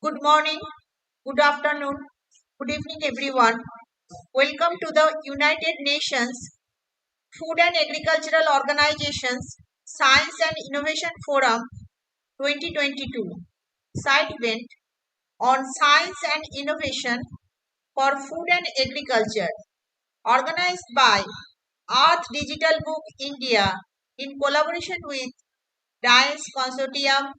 Good morning, good afternoon, good evening, everyone. Welcome to the United Nations Food and Agricultural Organizations Science and Innovation Forum 2022 side event on science and innovation for food and agriculture, organized by Earth Digital Book India in collaboration with DICE Consortium,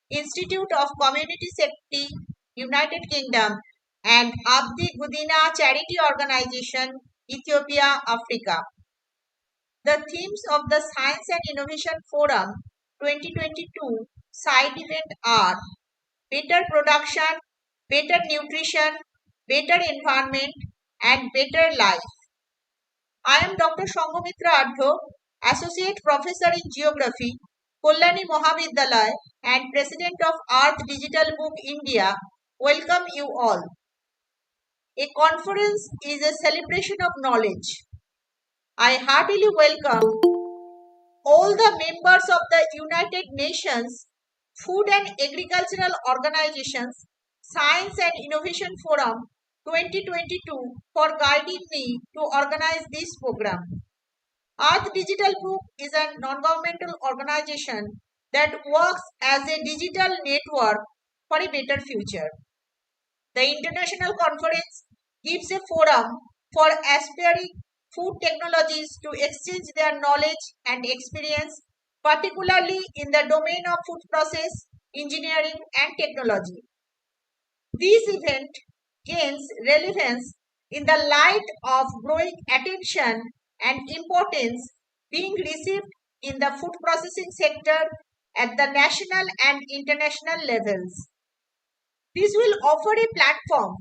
Institute of Community Safety, United Kingdom, and Abdi Gudina Charity Organization, Ethiopia, Africa. The themes of the Science and Innovation Forum 2022 side event are better production, better nutrition, better environment, and better life. I am Dr. Sanghamitra Adho, Associate Professor in Geography, Kalyani Mahavidyalaya, and President of Earth Digital Book India. Welcome you all. A conference is a celebration of knowledge. I heartily welcome all the members of the United Nations Food and Agricultural Organizations Science and Innovation Forum 2022 for guiding me to organize this program. Earth Digital Book is a non-governmental organization that works as a digital network for a better future. The international conference gives a forum for aspiring food technologies to exchange their knowledge and experience, particularly in the domain of food process, engineering, and technology. This event gains relevance in the light of growing attention and importance being received in the food processing sector at the national and international levels. This will offer a platform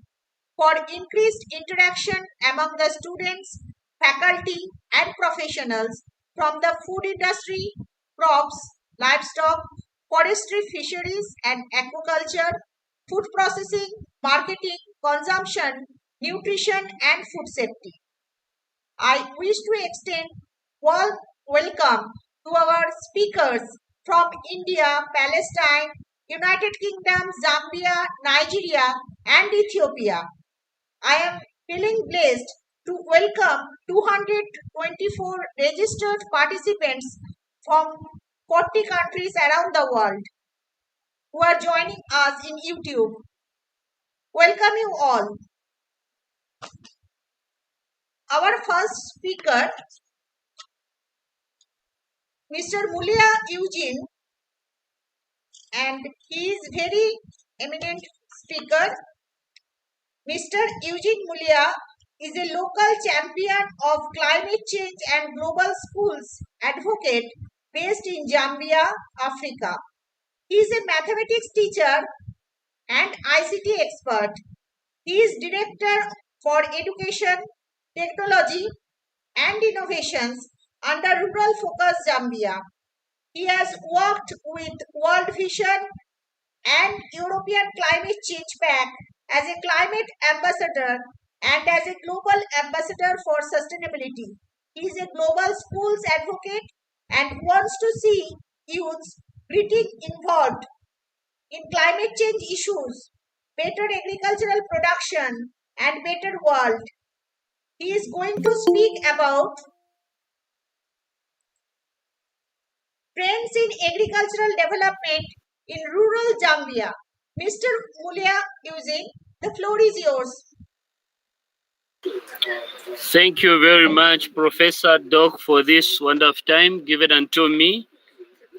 for increased interaction among the students, faculty, and professionals from the food industry, crops, livestock, forestry, fisheries, and aquaculture, food processing, marketing, consumption, nutrition, and food safety. I wish to extend warm welcome to our speakers from India, Palestine, United Kingdom, Zambia, Nigeria, and Ethiopia. I am feeling blessed to welcome 224 registered participants from 40 countries around the world who are joining us in YouTube. Welcome you all. Our first speaker, Mr. Mulia Eugene, and he is very eminent speaker. Mr. Eugene Mulia is a local champion of climate change and global schools advocate based in Zambia, Africa. He is a mathematics teacher and ICT expert. He is director for education, technology, and innovations under Rural Focus Zambia. He has worked with World Vision and European Climate Change Pact as a climate ambassador and as a global ambassador for sustainability. He is a global schools advocate and wants to see youths getting involved in climate change issues, better agricultural production, and better world. He is going to speak about trends in agricultural development in rural Zambia. Mr. Mulia Eugene, the floor is yours. Thank you very much, Professor Doc, for this wonderful time given unto me.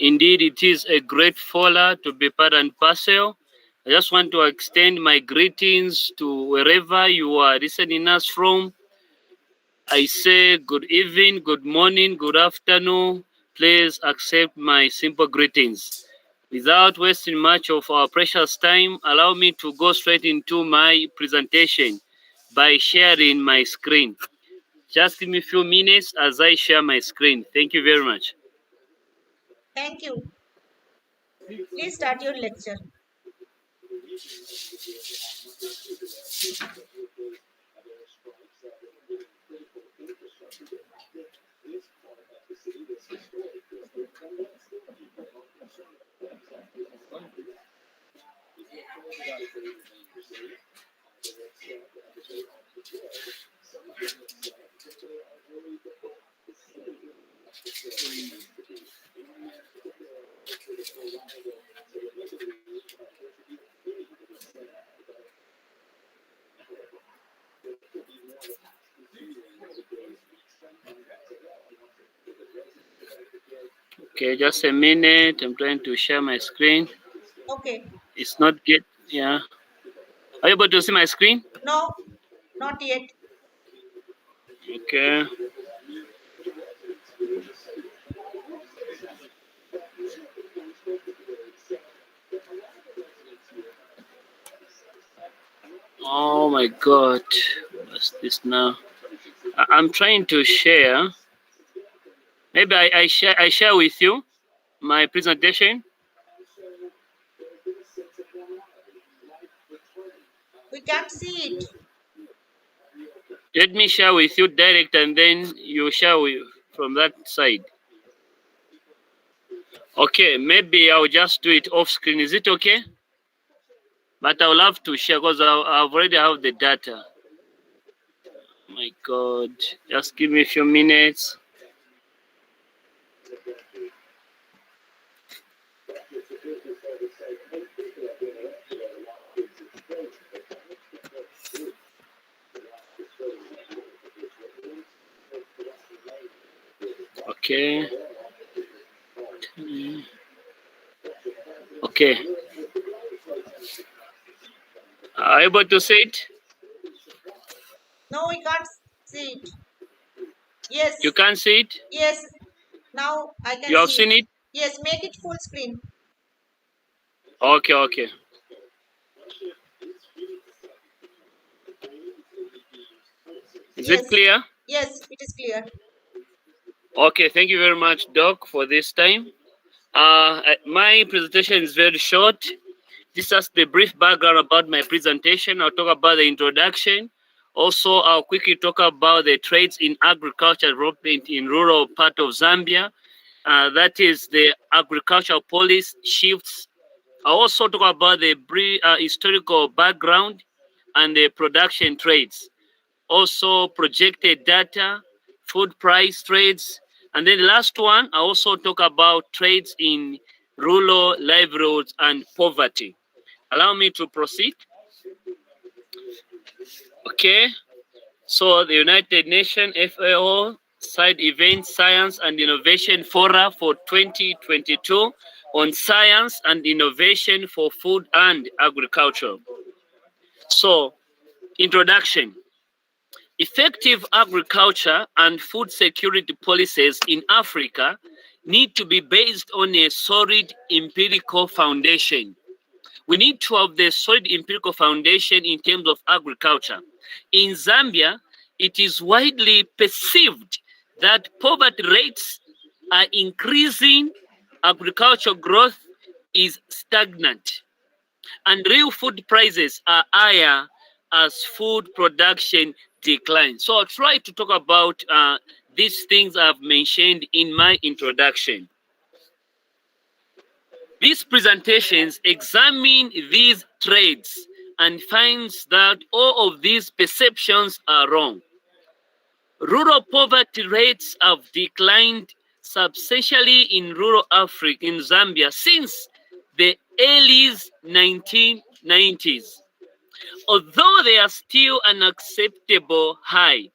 Indeed, it is a great honor to be part and parcel. I just want to extend my greetings to wherever you are listening us from. I say good evening, good morning, good afternoon. Please accept my simple greetings. Without wasting much of our precious time, allow me to go straight into my presentation by sharing my screen. Just give me a few minutes as I share my screen. Thank you very much. Thank you. Please start your lecture. Okay, just a minute. I'm trying to share my screen. Okay. It's not yet. Yeah. Are you able to see my screen? No, not yet. Okay. Oh my God. What's this now? I'm trying to share. Maybe I share with you my presentation. We can't see it. Let me share with you direct, and then you share from that side. Okay, maybe I'll just do it off screen. Is it okay? But I will have to share because I've already have the data. My God, just give me a few minutes. Okay. Okay. Are you able to see it? No, we can't see it. Yes. You can't see it? Yes. Now I can You have see seen it. it? Yes, make it full screen. Okay, okay. Is Yes. it clear? Yes, it is clear. Okay, thank you very much, Doc, for this time. My presentation is very short. This is the brief background about my presentation. I'll talk about the introduction. Also, I'll quickly talk about the trades in agriculture development in rural part of Zambia. That is the agricultural policy shifts. I'll also talk about the historical background and the production trades. Also, projected data, food price trades, and then the last one, I also talk about trades in rural livelihoods and poverty. Allow me to proceed. Okay, so the United Nations FAO Side Event Science and Innovation Fora for 2022 on science and innovation for food and agriculture. So, introduction. Effective agriculture and food security policies in Africa need to be based on a solid empirical foundation. We need to have the solid empirical foundation in terms of agriculture. In Zambia, it is widely perceived that poverty rates are increasing, agricultural growth is stagnant, and real food prices are higher as food production declines. So I'll try to talk about these things I've mentioned in my introduction. These presentations examine these trades and finds that all of these perceptions are wrong. Rural poverty rates have declined substantially in rural Africa, in Zambia, since the early 1990s. Although they are still unacceptable high,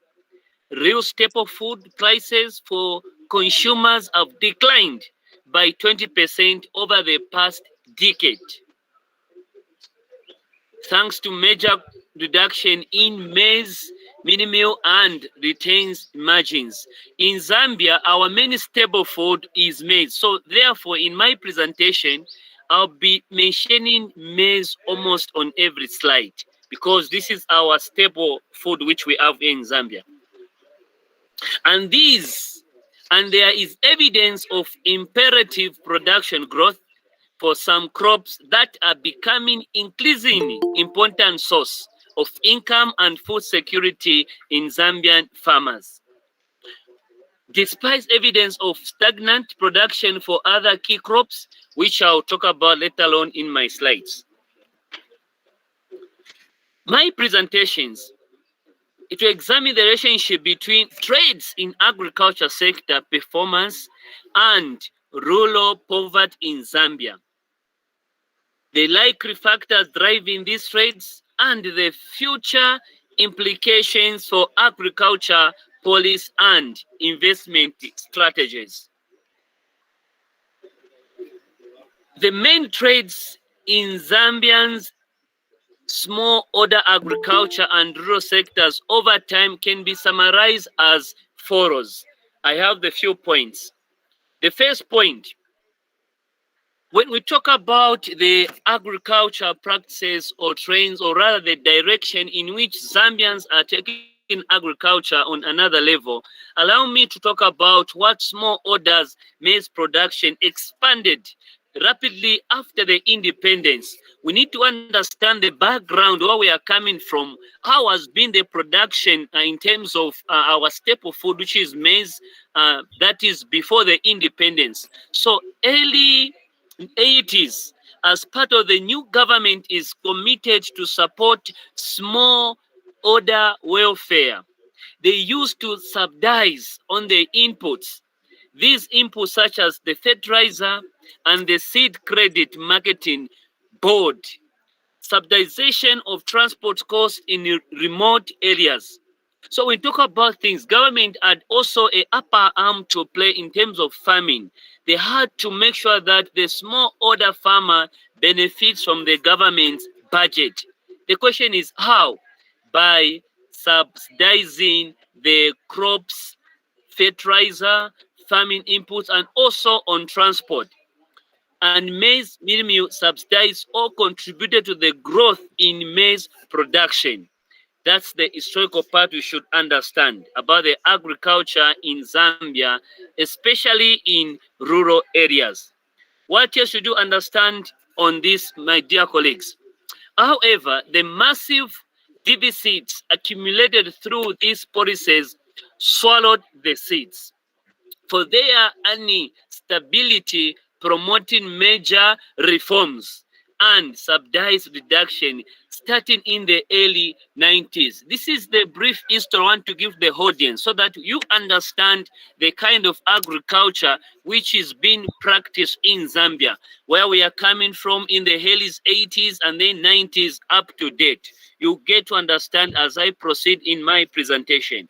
real staple food prices for consumers have declined by 20% over the past decade, thanks to major reduction in maize, mini meal, and retains margins. In Zambia, our main staple food is maize. So therefore, in my presentation, I'll be mentioning maize almost on every slide because this is our staple food which we have in Zambia. And there is evidence of imperative production growth for some crops that are becoming increasingly important source of income and food security in Zambian farmers. Despite evidence of stagnant production for other key crops, which I'll talk about later on in my slides. My presentations to examine the relationship between trades in agriculture sector performance and rural poverty in Zambia, the likely factors driving these trades, and the future implications for agriculture policy and investment strategies. The main trades in Zambians small order agriculture and rural sectors over time can be summarized as follows. I have the few points. The first point, when we talk about the agriculture practices or trends, or rather the direction in which Zambians are taking agriculture on another level, allow me to talk about what small orders maize production expanded rapidly after the independence. We need to understand the background, where we are coming from, how has been the production in terms of our staple food, which is maize, that is before the independence. So early 80s, as part of the new government, is committed to support small order welfare. They used to subsidize on the inputs. These inputs, such as the fertilizer and the seed credit marketing board, subsidization of transport costs in remote areas. So when we talk about things, government had also a upper arm to play in terms of farming. They had to make sure that the small order farmer benefits from the government's budget. The question is how? By subsidizing the crops, fertilizer, farming inputs, and also on transport. And maize meal subsidized or contributed to the growth in maize production. That's the historical part we should understand about the agriculture in Zambia, especially in rural areas. What else should you understand on this, my dear colleagues? However, the massive deficits accumulated through these policies swallowed the seeds. For their any stability, promoting major reforms and subsidies reduction starting in the early 90s. This is the brief history I want to give the audience so that you understand the kind of agriculture which is being practiced in Zambia, where we are coming from in the early 80s and then 90s up to date. You get to understand as I proceed in my presentation.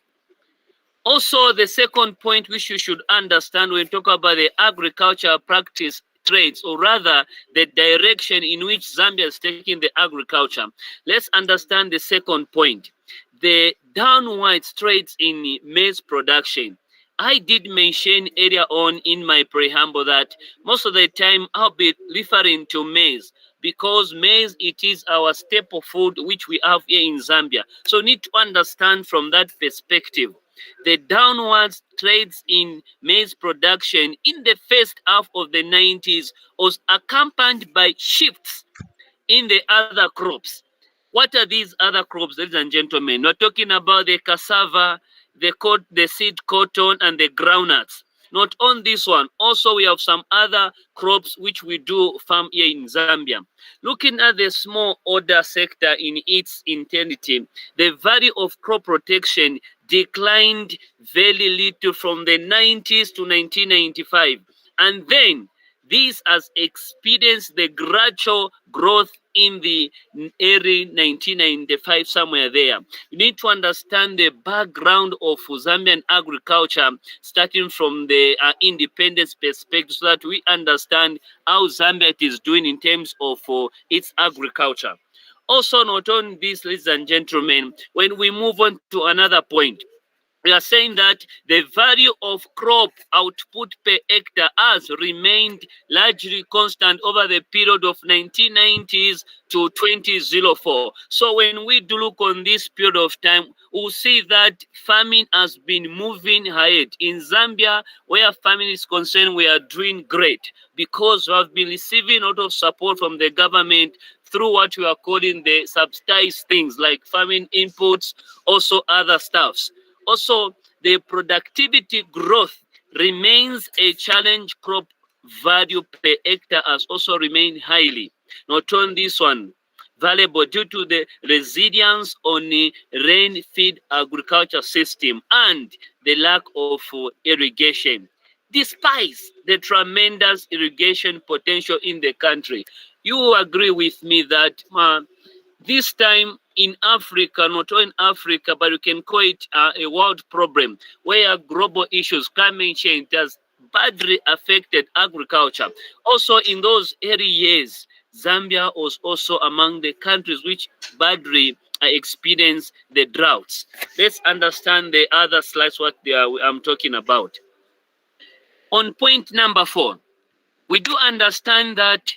Also, the second point which you should understand when we talk about the agriculture practice trades, or rather the direction in which Zambia is taking the agriculture. Let's understand the second point, the downward trades in maize production. I did mention earlier on in my preamble that most of the time I'll be referring to maize, because maize, it is our staple food which we have here in Zambia. So need to understand from that perspective. The downward trades in maize production in the first half of the 90s was accompanied by shifts in the other crops. What are these other crops, ladies and gentlemen? We're talking about the cassava, the seed cotton, and the groundnuts. Not on this one. Also, we have some other crops which we do farm here in Zambia. Looking at the small order sector in its entirety, the value of crop protection declined very little from the 90s to 1995. And then this has experienced the gradual growth in the early 1995, somewhere there. You need to understand the background of Zambian agriculture, starting from the independence perspective, so that we understand how Zambia is doing in terms of its agriculture. Also, not on this, ladies and gentlemen, when we move on to another point, we are saying that the value of crop output per hectare has remained largely constant over the period of 1990s to 2004. So when we do look on this period of time, we'll see that farming has been moving ahead. In Zambia, where farming is concerned, we are doing great because we have been receiving a lot of support from the government through what we are calling the subsidized things like farming inputs, also other stuffs. Also, the productivity growth remains a challenge. Crop value per hectare has also remained highly. Not on this one, valuable due to the resilience on the rain-fed agriculture system and the lack of irrigation. Despite the tremendous irrigation potential in the country, you will agree with me that this time in Africa, not only in Africa, but you can call it a world problem where global issues, climate change, has badly affected agriculture. Also, in those early years, Zambia was also among the countries which badly experienced the droughts. Let's understand the other slides what I'm talking about. On point number 4, we do understand that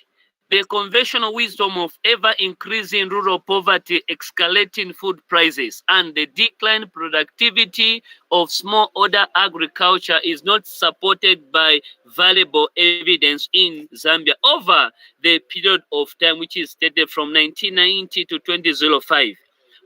the conventional wisdom of ever increasing rural poverty, escalating food prices, and the declined productivity of small order agriculture is not supported by valuable evidence in Zambia over the period of time which is stated from 1990 to 2005.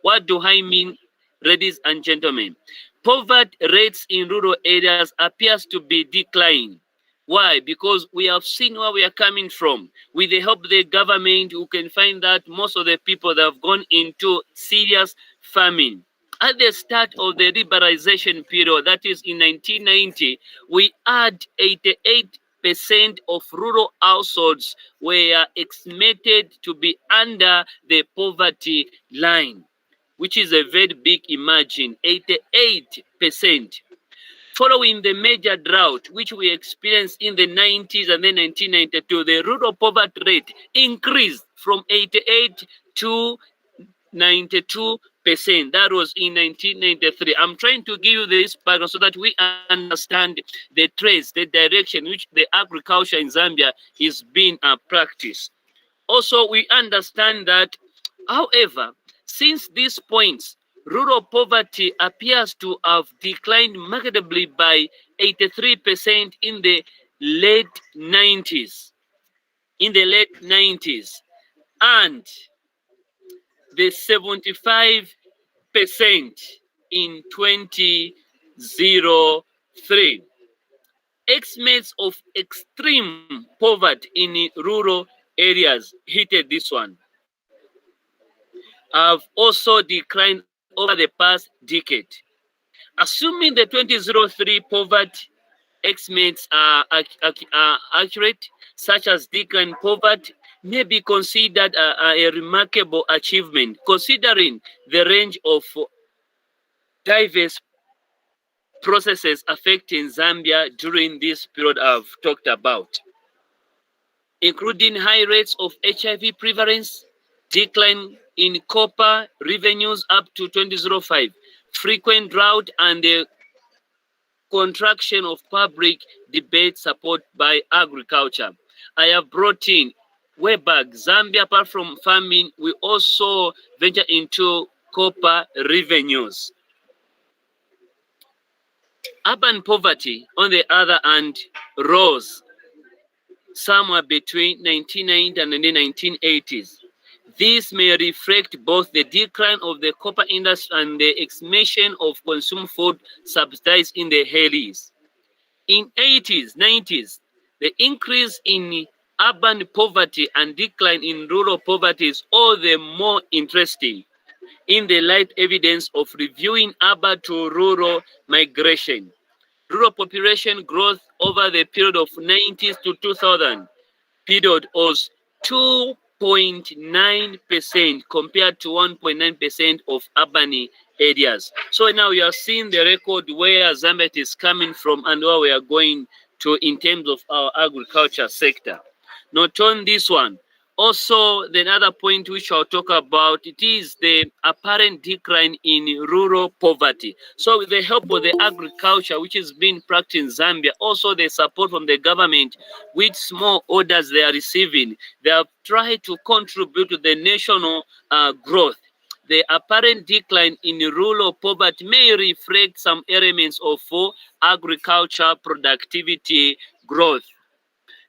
What do I mean, ladies and gentlemen? Poverty rates in rural areas appears to be declining. Why? Because we have seen where we are coming from. With the help of the government, you can find that most of the people that have gone into serious famine. At the start of the liberalization period, that is in 1990, we had 88% of rural households were estimated to be under the poverty line, which is a very big margin, 88%. Following the major drought, which we experienced in the 90s and then 1992, the rural poverty rate increased from 88 to 92%. That was in 1993. I'm trying to give you this background so that we understand the trends, the direction which the agriculture in Zambia is being practiced. Also, we understand that, however, since these points, rural poverty appears to have declined markedly by 83% in the late 90s. In the late 90s, and the 75% in 2003. Estimates of extreme poverty in rural areas heated this one have also declined over the past decade. Assuming the 2003 poverty estimates are accurate, such as decline poverty may be considered a remarkable achievement, considering the range of diverse processes affecting Zambia during this period I've talked about, including high rates of HIV prevalence, decline in copper revenues up to 2005, frequent drought, and the contraction of public debate support by agriculture. I have brought in way back Zambia, apart from farming, we also venture into copper revenues. Urban poverty, on the other hand, rose somewhere between 1990 and the 1980s. This may reflect both the decline of the copper industry and the expansion of consumer food subsidized in the Hellies. In 80s, 90s, the increase in urban poverty and decline in rural poverty is all the more interesting in the light evidence of reviewing urban to rural migration. Rural population growth over the period of 90s to 2000 period was 2.9% compared to 1.9% of urban areas. So now you are seeing the record where Zambia is coming from and where we are going to in terms of our agriculture sector. Not on this one. Also, the other point which I'll talk about, it is the apparent decline in rural poverty. So with the help of the agriculture which is being practiced in Zambia, also the support from the government with small orders they are receiving, they have tried to contribute to the national growth. The apparent decline in rural poverty may reflect some elements of agriculture productivity growth,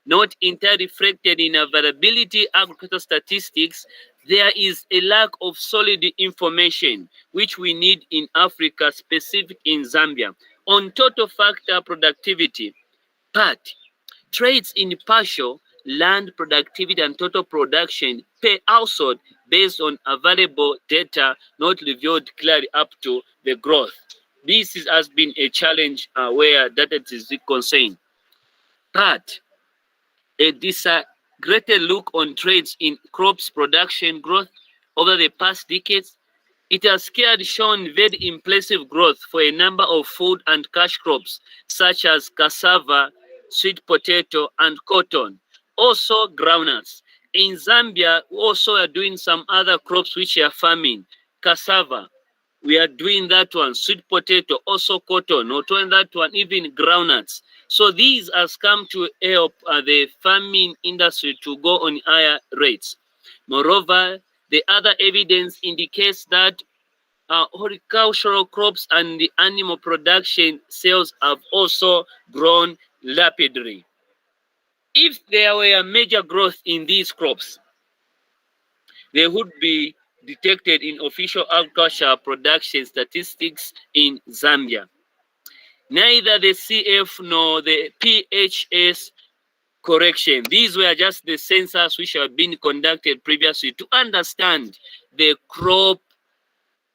not entirely reflected in availability agricultural statistics. There is a lack of solid information which we need in Africa, specific in Zambia, on total factor productivity, but traits in partial land productivity and total production per household based on available data not revealed clearly up to the growth. Has been a challenge where data is concerned. But a disaggregated look on trends in crops production growth over the past decades, it has clearly shown very impressive growth for a number of food and cash crops such as cassava, sweet potato, and cotton. Also groundnuts. In Zambia, we also are doing some other crops which are farming. Cassava, we are doing that one. Sweet potato, also cotton, not only that one, even groundnuts. So these has come to help the farming industry to go on higher rates. Moreover, the other evidence indicates that horticultural crops and the animal production sales have also grown rapidly. If there were major growth in these crops, they would be detected in official agricultural production statistics in Zambia. Neither the CF nor the PHS correction. These were just the census which have been conducted previously to understand the crop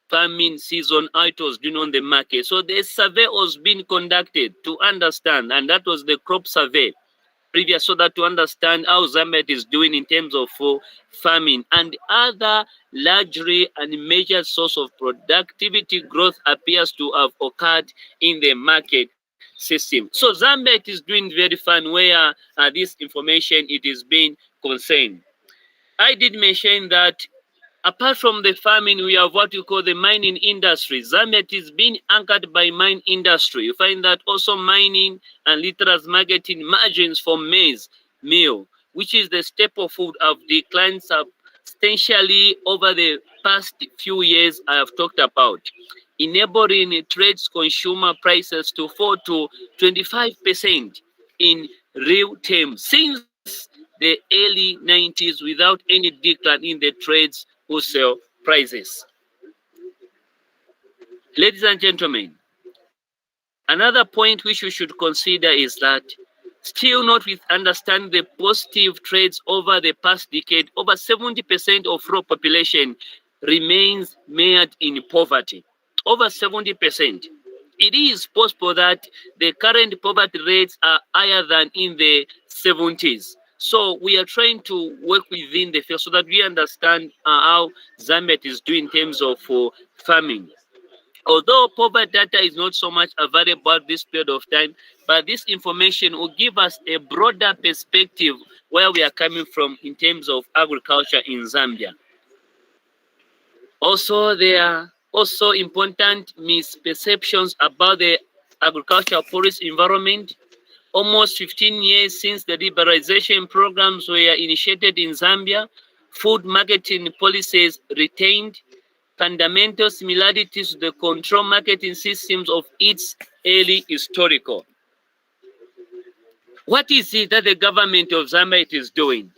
farming season how it was doing on the market. So the survey was being conducted to understand, and that was the crop survey previous, so that to understand how Zambia is doing in terms of farming and other largely and major source of productivity growth appears to have occurred in the market system. So Zambia is doing very fine where this information it is being concerned. I did mention that apart from the farming, we have what you call the mining industry. Zambia is being anchored by mine industry. You find that also mining and literacy marketing margins for maize meal, which is the staple food, have declined substantially over the past few years I have talked about, enabling trades consumer prices to fall to 25% in real terms since the early 90s without any decline in the trades wholesale prices. Ladies and gentlemen, another point which we should consider is that still not with understand the positive trades over the past decade, over 70% of rural population remains mired in poverty. Over 70%. It is possible that the current poverty rates are higher than in the 70s. So we are trying to work within the field so that we understand how Zambia is doing in terms of farming. Although poverty data is not so much available at this period of time, but this information will give us a broader perspective where we are coming from in terms of agriculture in Zambia. Also, there are also important misperceptions about the agricultural policy environment. Almost 15 years since the liberalization programs were initiated in Zambia, food marketing policies retained fundamental similarities to the control marketing systems of its early historical. What is it that the government of Zambia is doing?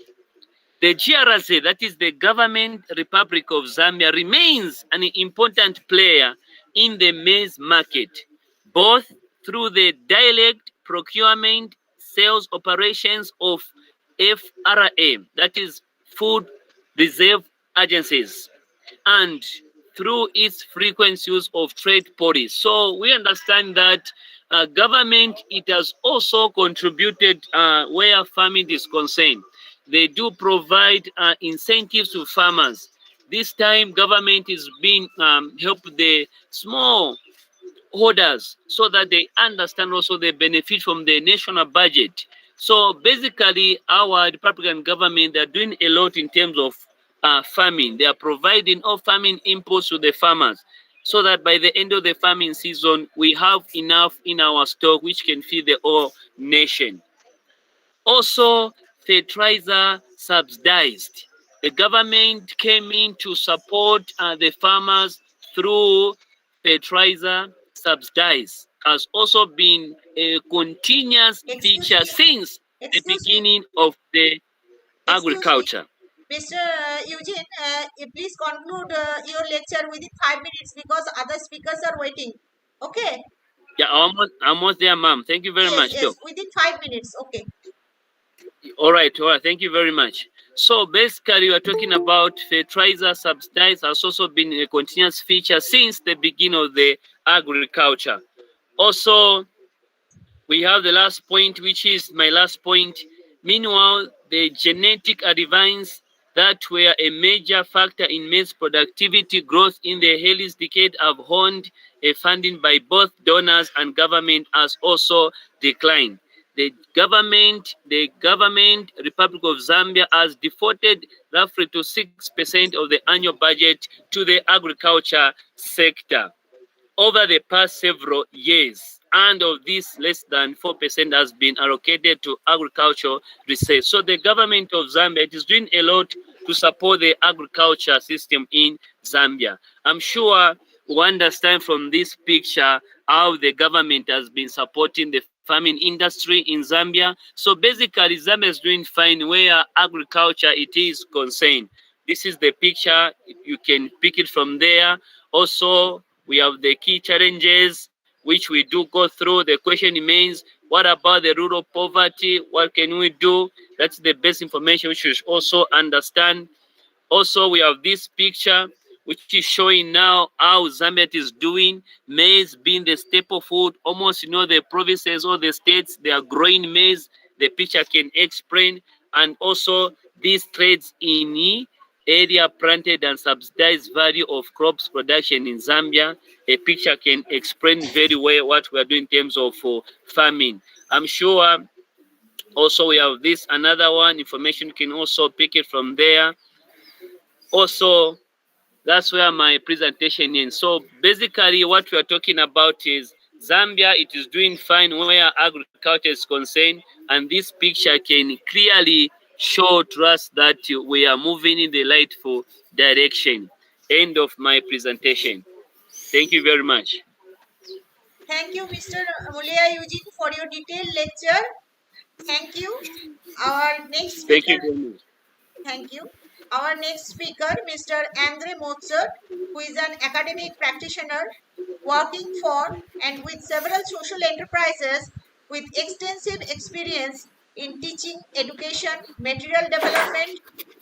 The GRZ, that is the Government Republic of Zambia, remains an important player in the maize market, both through the direct procurement sales operations of FRA, that is Food Reserve Agencies, and through its frequent use of trade policy. So we understand that government, it has also contributed where farming is concerned. They do provide incentives to farmers. This time, government is being help the small holders so that they understand also the benefit from the national budget. So basically, our Republican government, they're doing a lot in terms of farming. They are providing all farming inputs to the farmers so that by the end of the farming season, we have enough in our stock which can feed the whole nation. Also, fertilizer subsidized. The government came in to support the farmers through fertilizer subsidized. Has also been a continuous Excuse feature me. since the Excuse me. beginning of the Excuse me. agriculture. Mr. Eugene, please conclude your lecture within 5 minutes because other speakers are waiting. Okay. Yeah, almost there, ma'am. Thank you very Yes, much, yes. Doc. Within 5 minutes. Okay. All right, all right. Thank you very much. So basically, we're talking about fertilizer subsidies has also been a continuous feature since the beginning of the agriculture. Also, we have the last point, which is my last point. Meanwhile, the genetic advances that were a major factor in maize productivity growth in the early decade have honed a funding by both donors and government has also declined. The government, Republic of Zambia, has devoted roughly to 6% of the annual budget to the agriculture sector over the past several years, and of this, less than 4% has been allocated to agricultural research. So the government of Zambia is doing a lot to support the agriculture system in Zambia. I'm sure we understand from this picture how the government has been supporting the farming industry in Zambia. So basically, Zambia is doing fine where agriculture it is concerned. This is the picture. You can pick it from there. Also, we have the key challenges which we do go through. The question remains, what about the rural poverty? What can we do? That's the best information we should also understand. Also, we have this picture which is showing now how Zambia is doing. Maize being the staple food, almost the provinces or the states they are growing maize. The picture can explain, and also these trades in area planted and subsidized value of crops production in Zambia. A picture can explain very well what we are doing in terms of farming. I'm sure also we have this another one information you can also pick it from there. Also, that's where my presentation ends. So basically what we are talking about is Zambia, it is doing fine where agriculture is concerned, and this picture can clearly show to us that we are moving in the rightful direction. End of my presentation. Thank you very much. Thank you, Mr. Mulia Eugene, for your detailed lecture. Thank you. Our next Thank you speaker, very much. thank you. Our next speaker, Mr. Andre Mozart, who is an academic practitioner working for and with several social enterprises with extensive experience in teaching, education, material development,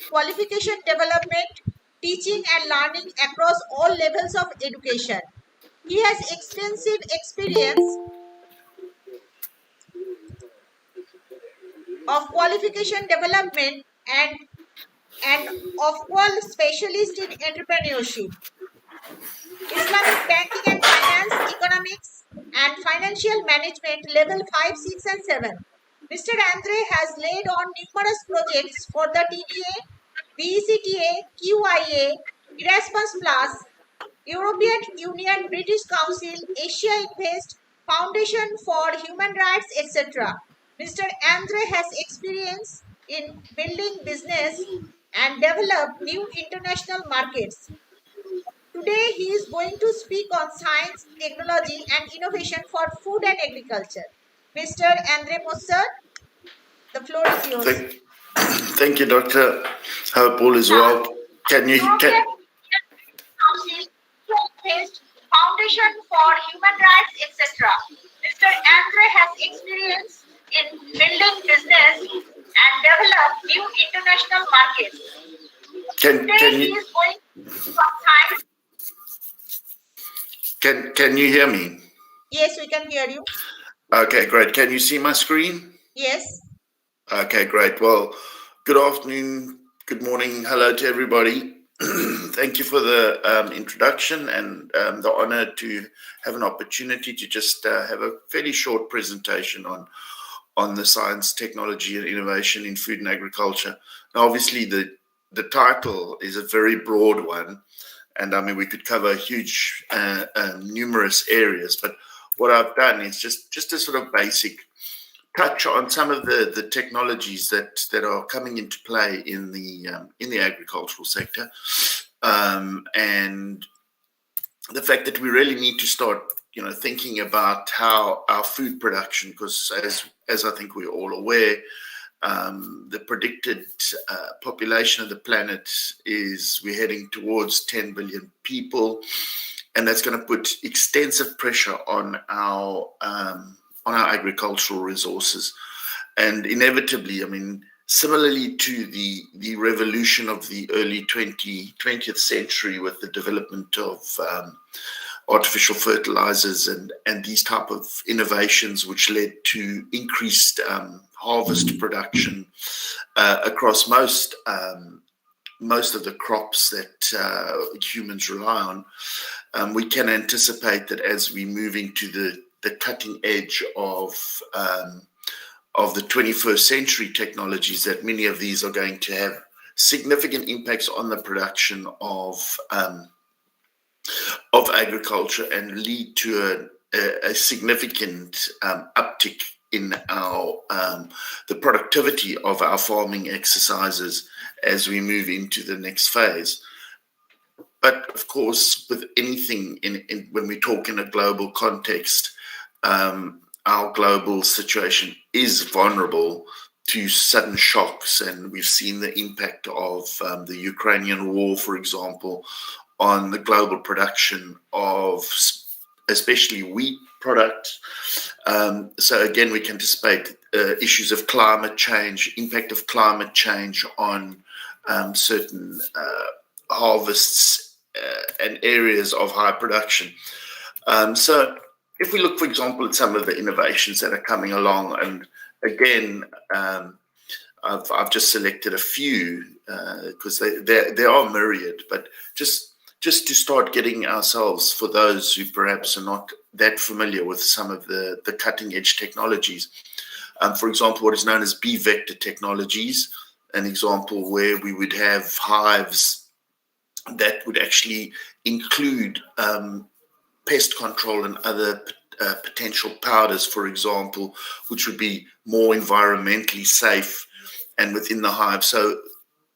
qualification development, teaching and learning across all levels of education. He has extensive experience of qualification development and of qual specialist in entrepreneurship, Islamic banking and finance, economics and financial management level 5, 6 and 7. Mr. Andre has led on numerous projects for the TDA, BECTA, QIA, Erasmus Plus, European Union, British Council, Asia Invest, Foundation for Human Rights, etc. Mr. Andre has experience in building business and develop new international markets. Today, he is going to speak on science, technology, and innovation for food and agriculture. Mr. Andre Mossad, the floor is yours. Thank you, Doctor. Hope all is well. Can you can, Foundation for Human Rights, etc. Mr. Andre has experience in building business and develop new international markets. can you can you hear me? Yes, we can hear you. Okay, great. Can you see my screen? Yes. Okay, great. Well, good afternoon, good morning, hello to everybody. Thank you for the introduction and the honor to have an opportunity to just have a fairly short presentation on the science, technology, and innovation in food and agriculture. Now, obviously, the title is a very broad one, and I mean we could cover huge, numerous areas. But what I've done is just a sort of basic touch on some of the technologies that are coming into play in the agricultural sector, and the fact that we really need to start, thinking about how our food production, because as I think we're all aware, the predicted population of the planet we're heading towards 10 billion people, and that's going to put extensive pressure on our agricultural resources. And inevitably, I mean, similarly to the revolution of the early 20th century with the development of artificial fertilizers and these type of innovations, which led to increased harvest production across most of the crops that humans rely on, we can anticipate that as we move into the cutting edge of the 21st century technologies, that many of these are going to have significant impacts on the production of agriculture and lead to a significant uptick in our the productivity of our farming exercises as we move into the next phase. But of course, with anything when we talk in a global context, our global situation is vulnerable to sudden shocks, and we've seen the impact of the Ukrainian war, for example, on the global production of especially wheat products. So again, we can anticipate issues of climate change, impact of climate change on certain harvests and areas of high production. So if we look, for example, at some of the innovations that are coming along, and again, I've just selected a few because they are myriad, but just to start getting ourselves, for those who perhaps are not that familiar with some of the cutting edge technologies, for example, what is known as bee vector technologies, an example where we would have hives that would actually include pest control and other potential powders, for example, which would be more environmentally safe and within the hive. So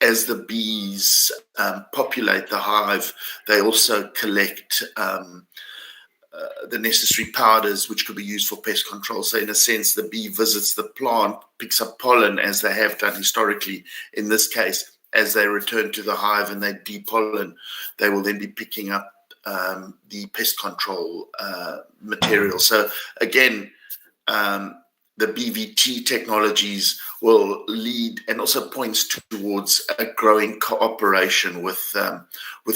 as the bees populate the hive, they also collect the necessary powders which could be used for pest control. So in a sense, the bee visits the plant, picks up pollen as they have done historically. In this case, as they return to the hive and they depollen, they will then be picking up the pest control material. So again, the BVT technologies will lead and also points towards a growing cooperation with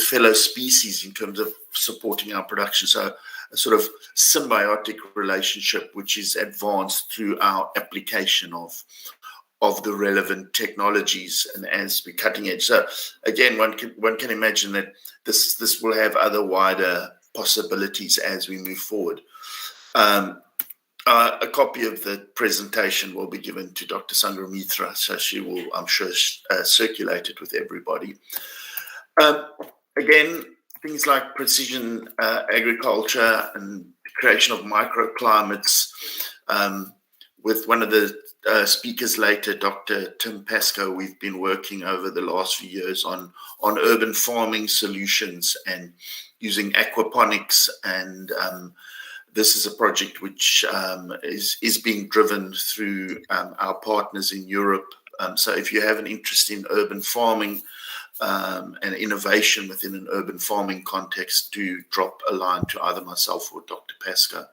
fellow species in terms of supporting our production. So a sort of symbiotic relationship which is advanced through our application of the relevant technologies and as we're cutting edge. So again, one can imagine that this will have other wider possibilities as we move forward. A copy of the presentation will be given to Dr. Sangramithra, so she will, I'm sure, circulate it with everybody. Again, things like precision agriculture and creation of microclimates. With one of the speakers later, Dr. Tim Pascoe, we've been working over the last few years on urban farming solutions and using aquaponics, and this is a project which is being driven through our partners in Europe. So if you have an interest in urban farming and innovation within an urban farming context, do drop a line to either myself or Dr. Pascoe.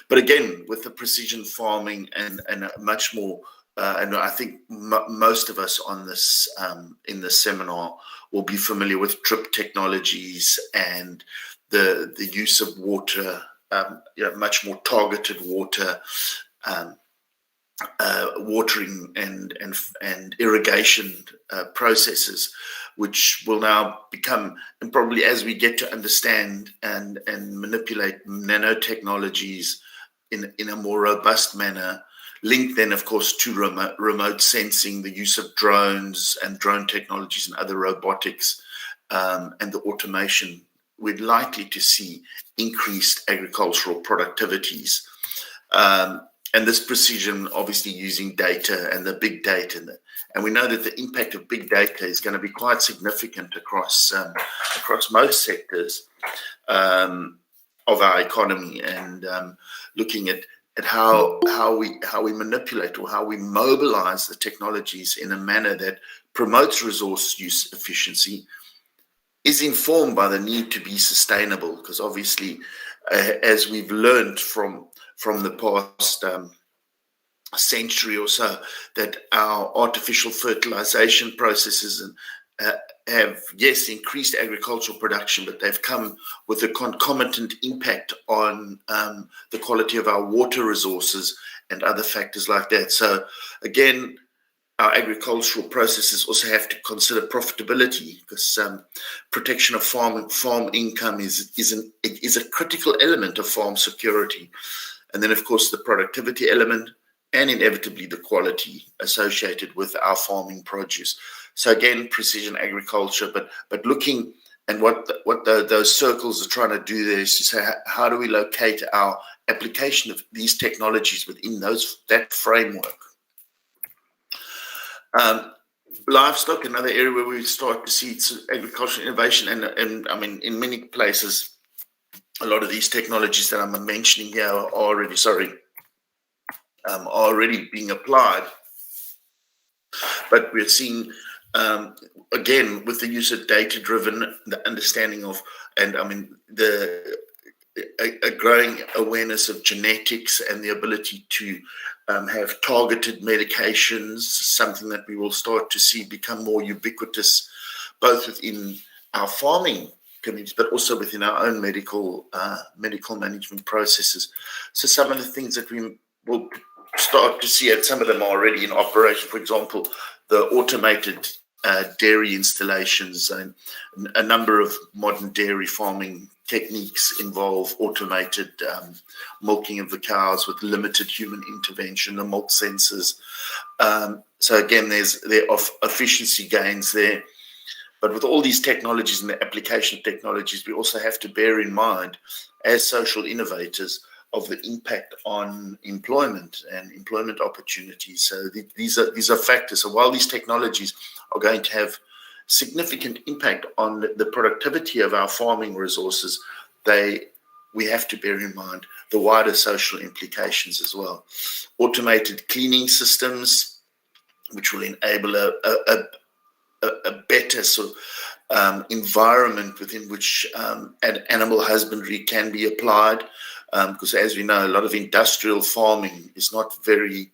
But again, with the precision farming and much more, and I think most of us on this in this seminar will be familiar with drip technologies and the use of water, much more targeted water, watering and irrigation processes, which will now become, and probably as we get to understand and manipulate nanotechnologies in a more robust manner, linked then, of course, to remote sensing, the use of drones and drone technologies and other robotics, and the automation, we're likely to see increased agricultural productivities. And this precision, obviously using data and the big data. And we know that the impact of big data is going to be quite significant across most sectors of our economy, and looking at how we manipulate or how we mobilize the technologies in a manner that promotes resource use efficiency, is informed by the need to be sustainable, because obviously, as we've learned from the past century or so, that our artificial fertilization processes have, yes, increased agricultural production, but they've come with a concomitant impact on the quality of our water resources and other factors like that. So again, our agricultural processes also have to consider profitability, because protection of farm income is a critical element of farm security. And then, of course, the productivity element, and inevitably the quality associated with our farming produce. So again, precision agriculture, but looking and what those circles are trying to do there is to say, how do we locate our application of these technologies within that framework? Livestock, another area where we start to see agricultural innovation, and I mean, in many places, a lot of these technologies that I'm mentioning here are already being applied. But we're seeing, again, with the use of data-driven, the understanding of, and I mean, a growing awareness of genetics and the ability to have targeted medications, something that we will start to see become more ubiquitous, both within our farming communities, but also within our own medical management processes. So some of the things that we will start to see, and some of them are already in operation, for example, the automated dairy installations, and a number of modern dairy farming techniques involve automated milking of the cows with limited human intervention, the milk sensors. So again, there are efficiency gains there. But with all these technologies and the application of technologies, we also have to bear in mind, as social innovators, of the impact on employment and employment opportunities. So these are factors. So while these technologies are going to have significant impact on the productivity of our farming resources, we have to bear in mind the wider social implications as well. Automated cleaning systems, which will enable a better sort of environment within which animal husbandry can be applied, because as we know, a lot of industrial farming is not very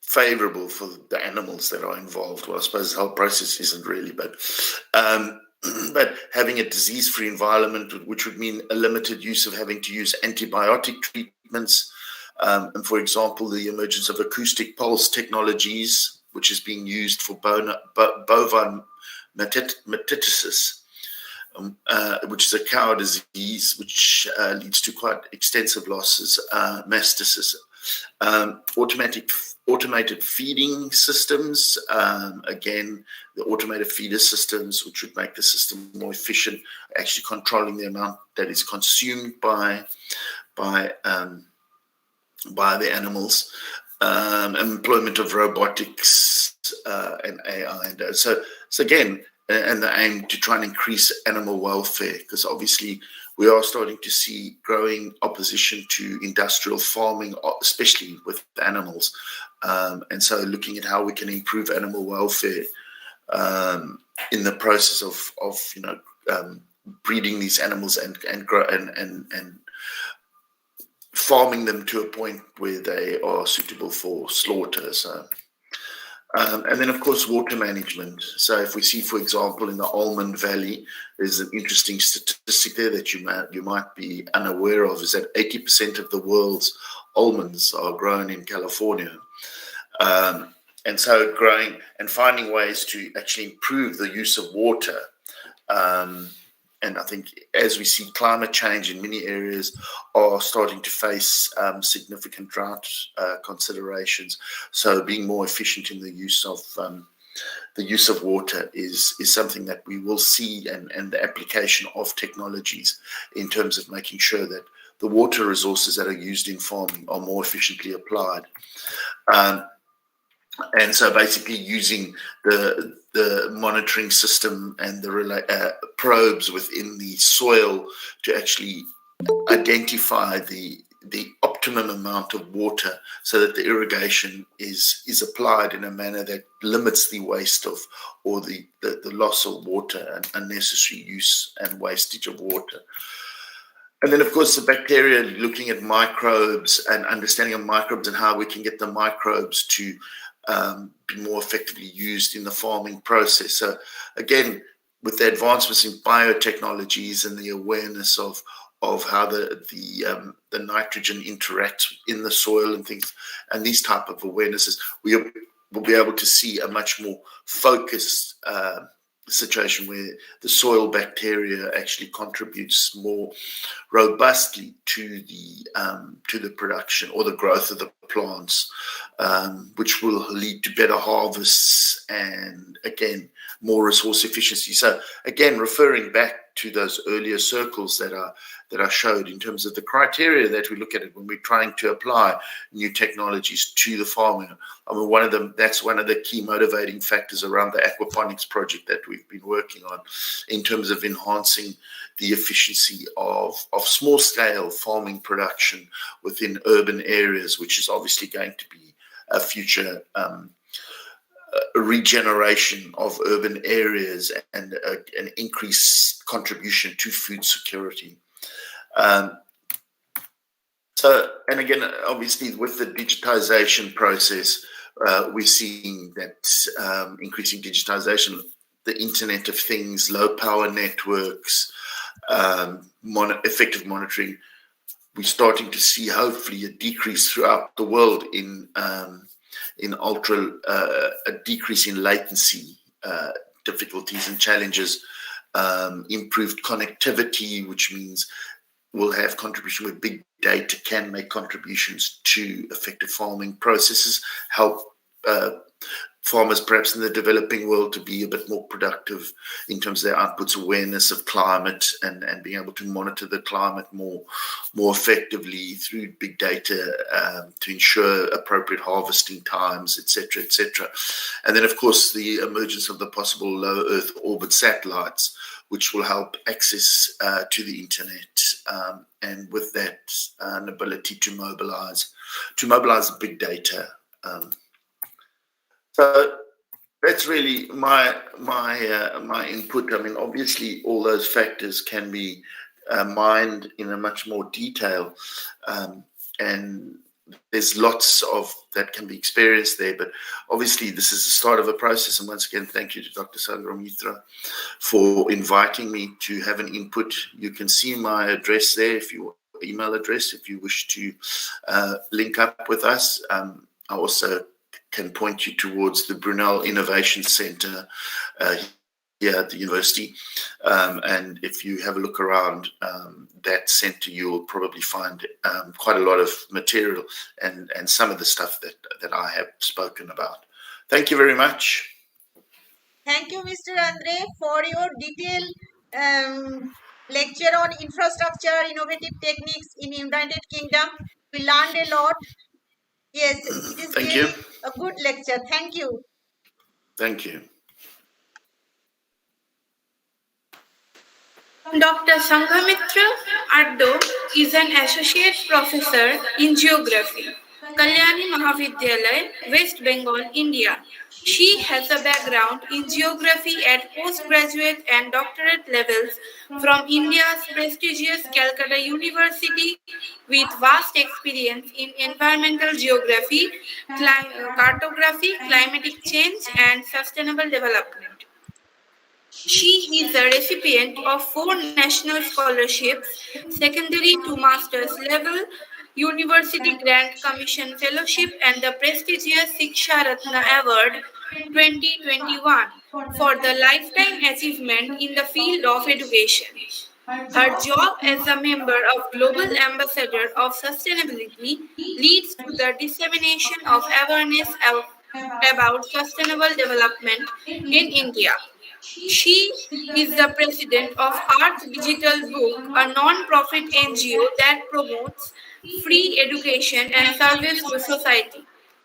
favorable for the animals that are involved. Well, I suppose the whole process isn't really, but having a disease-free environment, which would mean a limited use of having to use antibiotic treatments, and for example, the emergence of acoustic pulse technologies, which is being used for bovine metastasis, which is a cow disease which leads to quite extensive losses, mastitis. Automated feeding systems, again, the automated feeder systems, which would make the system more efficient, actually controlling the amount that is consumed by the animals, employment of robotics and AI. And so again, and the aim to try and increase animal welfare, because obviously we are starting to see growing opposition to industrial farming, especially with animals. And so looking at how we can improve animal welfare in the process of breeding these animals and grow and farming them to a point where they are suitable for slaughter. So, and then, of course, water management. So if we see, for example, in the Almond Valley, there's an interesting statistic there that you might be unaware of, is that 80% of the world's almonds are grown in California. And so growing and finding ways to actually improve the use of water. And I think as we see, climate change in many areas are starting to face significant drought considerations. So being more efficient in the use of water is something that we will see, and the application of technologies in terms of making sure that the water resources that are used in farming are more efficiently applied. And so basically using the monitoring system and the probes within the soil to actually identify the optimum amount of water, so that the irrigation is applied in a manner that limits the waste of, or the loss of water and unnecessary use and wastage of water. And then, of course, the bacteria, looking at microbes and understanding of microbes and how we can get the microbes to be more effectively used in the farming process. So, again, with the advancements in biotechnologies and the awareness of how the nitrogen interacts in the soil and things, and these type of awarenesses, we will be able to see a much more focused situation where the soil bacteria actually contributes more robustly to the production or the growth of the plants, which will lead to better harvests and, again, more resource efficiency. So, again, referring back to those earlier circles that I showed in terms of the criteria that we look at it when we're trying to apply new technologies to the farming. I mean, that's one of the key motivating factors around the aquaponics project that we've been working on in terms of enhancing the efficiency of small scale farming production within urban areas, which is obviously going to be a future regeneration of urban areas and an increased contribution to food security. And again, obviously, with the digitization process, we're seeing that increasing digitization, the Internet of Things, low power networks, effective monitoring. We're starting to see, hopefully, a decrease throughout the world in a decrease in latency difficulties and challenges, improved connectivity, which means we'll have contribution where big data can make contributions to effective farming processes, help farmers perhaps in the developing world to be a bit more productive in terms of their outputs, awareness of climate, and being able to monitor the climate more effectively through big data to ensure appropriate harvesting times, etc., etc. And then, of course, the emergence of the possible low Earth orbit satellites, which will help access to the internet, and with that, an ability to mobilize the big data. So that's really my input. I mean, obviously, all those factors can be mined in a much more detail, and there's lots of that can be experienced there. But obviously, this is the start of a process. And once again, thank you to Dr. Sangramitra for inviting me to have an input. You can see my address there, email address, if you wish to link up with us. I also can point you towards the Brunel Innovation Center here at the university. And if you have a look around that center, you'll probably find quite a lot of material and some of the stuff that I have spoken about. Thank you very much. Thank you, Mr. Andre, for your detailed lecture on infrastructure, innovative techniques in United Kingdom. We learned a lot. Yes, it is Thank really you. a good lecture. Thank you. Thank you. Dr. Sanghamitra Addo is an associate professor in geography, Kalyani Mahavidyalaya, West Bengal, India. She has a background in geography at postgraduate and doctorate levels from India's prestigious Calcutta University, with vast experience in environmental geography, cartography, climatic change, and sustainable development. She is a recipient of 4 national scholarships, secondary to master's level, University Grant Commission Fellowship, and the prestigious Shiksha Ratna Award 2021 for the lifetime achievement in the field of education. Her job as a member of Global Ambassador of Sustainability leads to the dissemination of awareness about sustainable development in India. She is the president of earthdigitalbook, a non-profit NGO that promotes free education and service to society.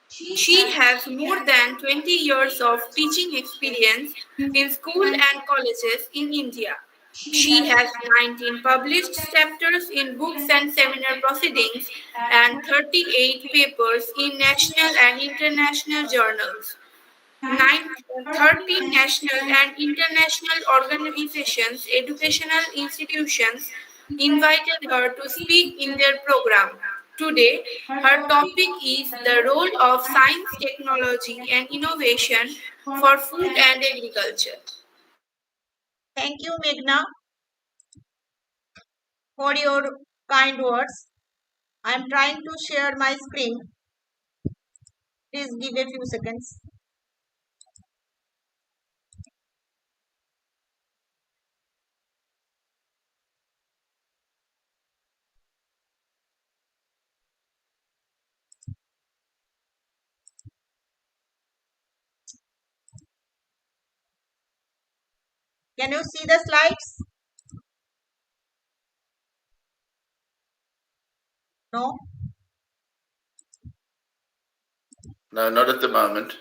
She has more than 20 years of teaching experience in school and colleges in India. She has 19 published chapters in books and seminar proceedings and 38 papers in national and international journals. 13 national and international organizations, educational institutions, invited her to speak in their program. Today, her topic is the role of science, technology, and innovation for food and agriculture. Thank you, Meghna, for your kind words. I am trying to share my screen. Please give a few seconds. Can you see the slides? No? No, not at the moment.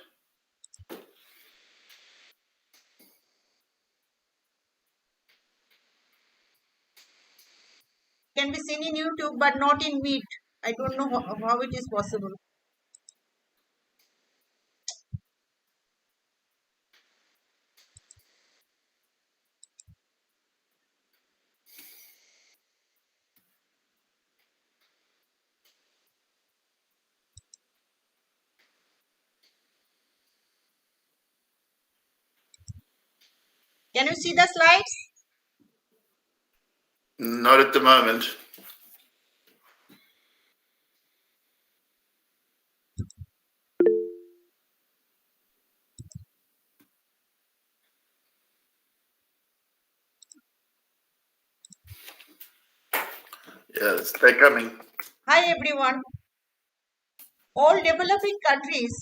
Can be seen in YouTube but not in Meet. I don't know how it is possible. Can you see the slides? Not at the moment. Yes, they're coming. Hi everyone. All developing countries,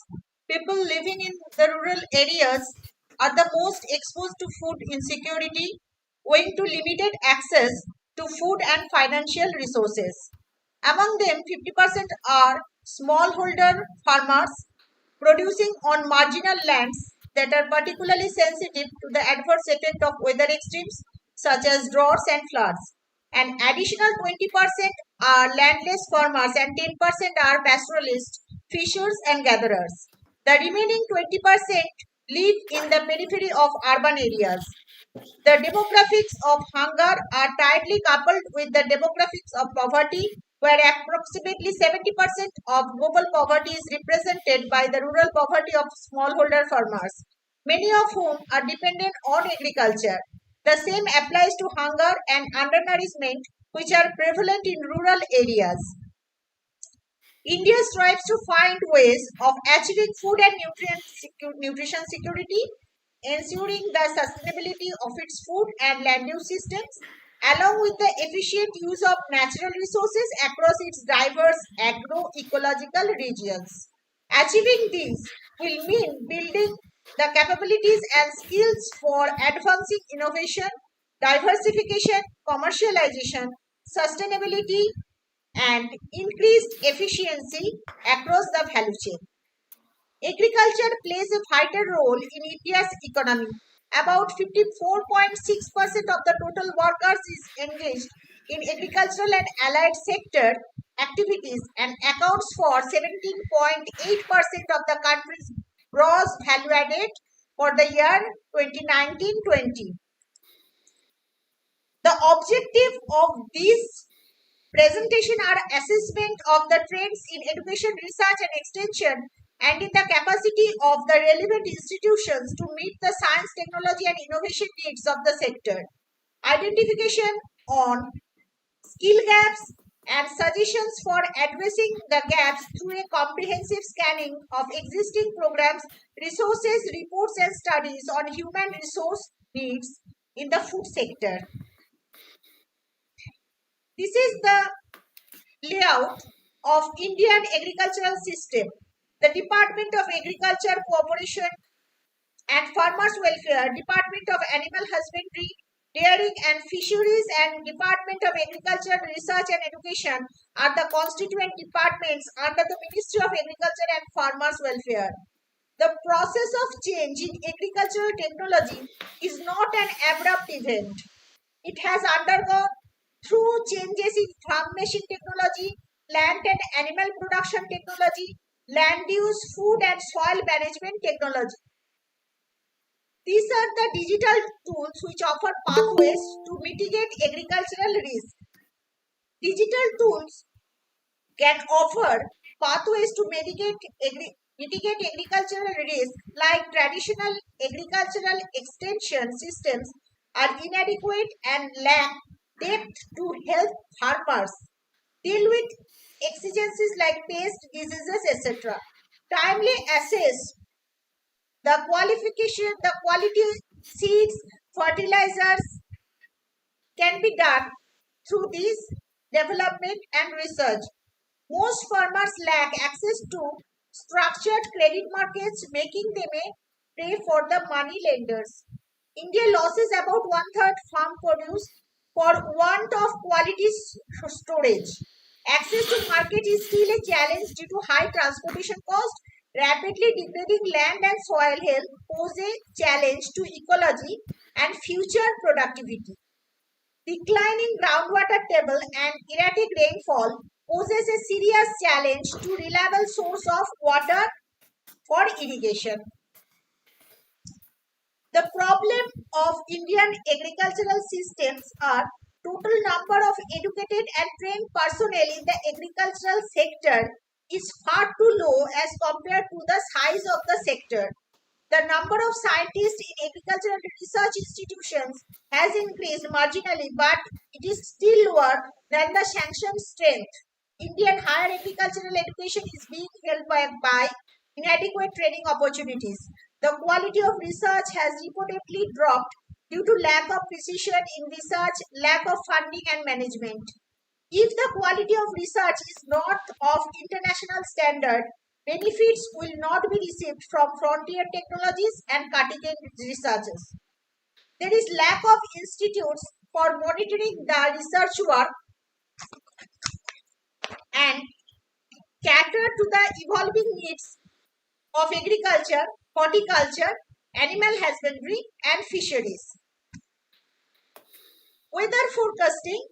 people living in the rural areas are the most exposed to food insecurity owing to limited access to food and financial resources. Among them, 50% are smallholder farmers producing on marginal lands that are particularly sensitive to the adverse effect of weather extremes such as droughts and floods. An additional 20% are landless farmers and 10% are pastoralists, fishers and gatherers. The remaining 20% live in the periphery of urban areas. The demographics of hunger are tightly coupled with the demographics of poverty, where approximately 70% of global poverty is represented by the rural poverty of smallholder farmers, many of whom are dependent on agriculture. The same applies to hunger and undernourishment, which are prevalent in rural areas. India strives to find ways of achieving food and nutrition security, ensuring the sustainability of its food and land use systems, along with the efficient use of natural resources across its diverse agro-ecological regions. Achieving these will mean building the capabilities and skills for advancing innovation, diversification, commercialization, sustainability, and increased efficiency across the value chain. Agriculture plays a vital role in India's economy. About 54.6% of the total workers is engaged in agricultural and allied sector activities and accounts for 17.8% of the country's gross value added for the year 2019-20. The objective of this presentation are assessment of the trends in education, research and extension and in the capacity of the relevant institutions to meet the science, technology and innovation needs of the sector. Identification on skill gaps and suggestions for addressing the gaps through a comprehensive scanning of existing programs, resources, reports and studies on human resource needs in the food sector. This is the layout of Indian agricultural system. The Department of Agriculture, Cooperation and Farmers Welfare, Department of Animal Husbandry, Dairying and Fisheries and Department of Agriculture, Research and Education are the constituent departments under the Ministry of Agriculture and Farmers Welfare. The process of change in agricultural technology is not an abrupt event. It has undergone through changes in farm machine technology, plant and animal production technology, land use, food and soil management technology. These are the digital tools which offer pathways to mitigate agricultural risk. Digital tools can offer pathways to mitigate agricultural risk, like traditional agricultural extension systems are inadequate and lack depth to help farmers deal with exigencies like pest, diseases, etc. Timely assess the quality seeds, fertilizers can be done through this development and research. Most farmers lack access to structured credit markets, making them a prey for the money lenders. India loses about one-third farm produce for want of quality storage. Access to market is still a challenge due to high transportation cost. Rapidly degrading land and soil health pose a challenge to ecology and future productivity. Declining groundwater table and erratic rainfall poses a serious challenge to reliable source of water for irrigation. The problem of Indian agricultural systems are total number of educated and trained personnel in the agricultural sector is far too low as compared to the size of the sector. The number of scientists in agricultural research institutions has increased marginally, but it is still lower than the sanctioned strength. Indian higher agricultural education is being held by inadequate training opportunities. The quality of research has reportedly dropped due to lack of precision in research, lack of funding and management. If the quality of research is not of international standard, benefits will not be received from frontier technologies and cutting-edge researchers. There is lack of institutes for monitoring the research work and cater to the evolving needs of agriculture, horticulture, animal husbandry, and fisheries. Weather forecasting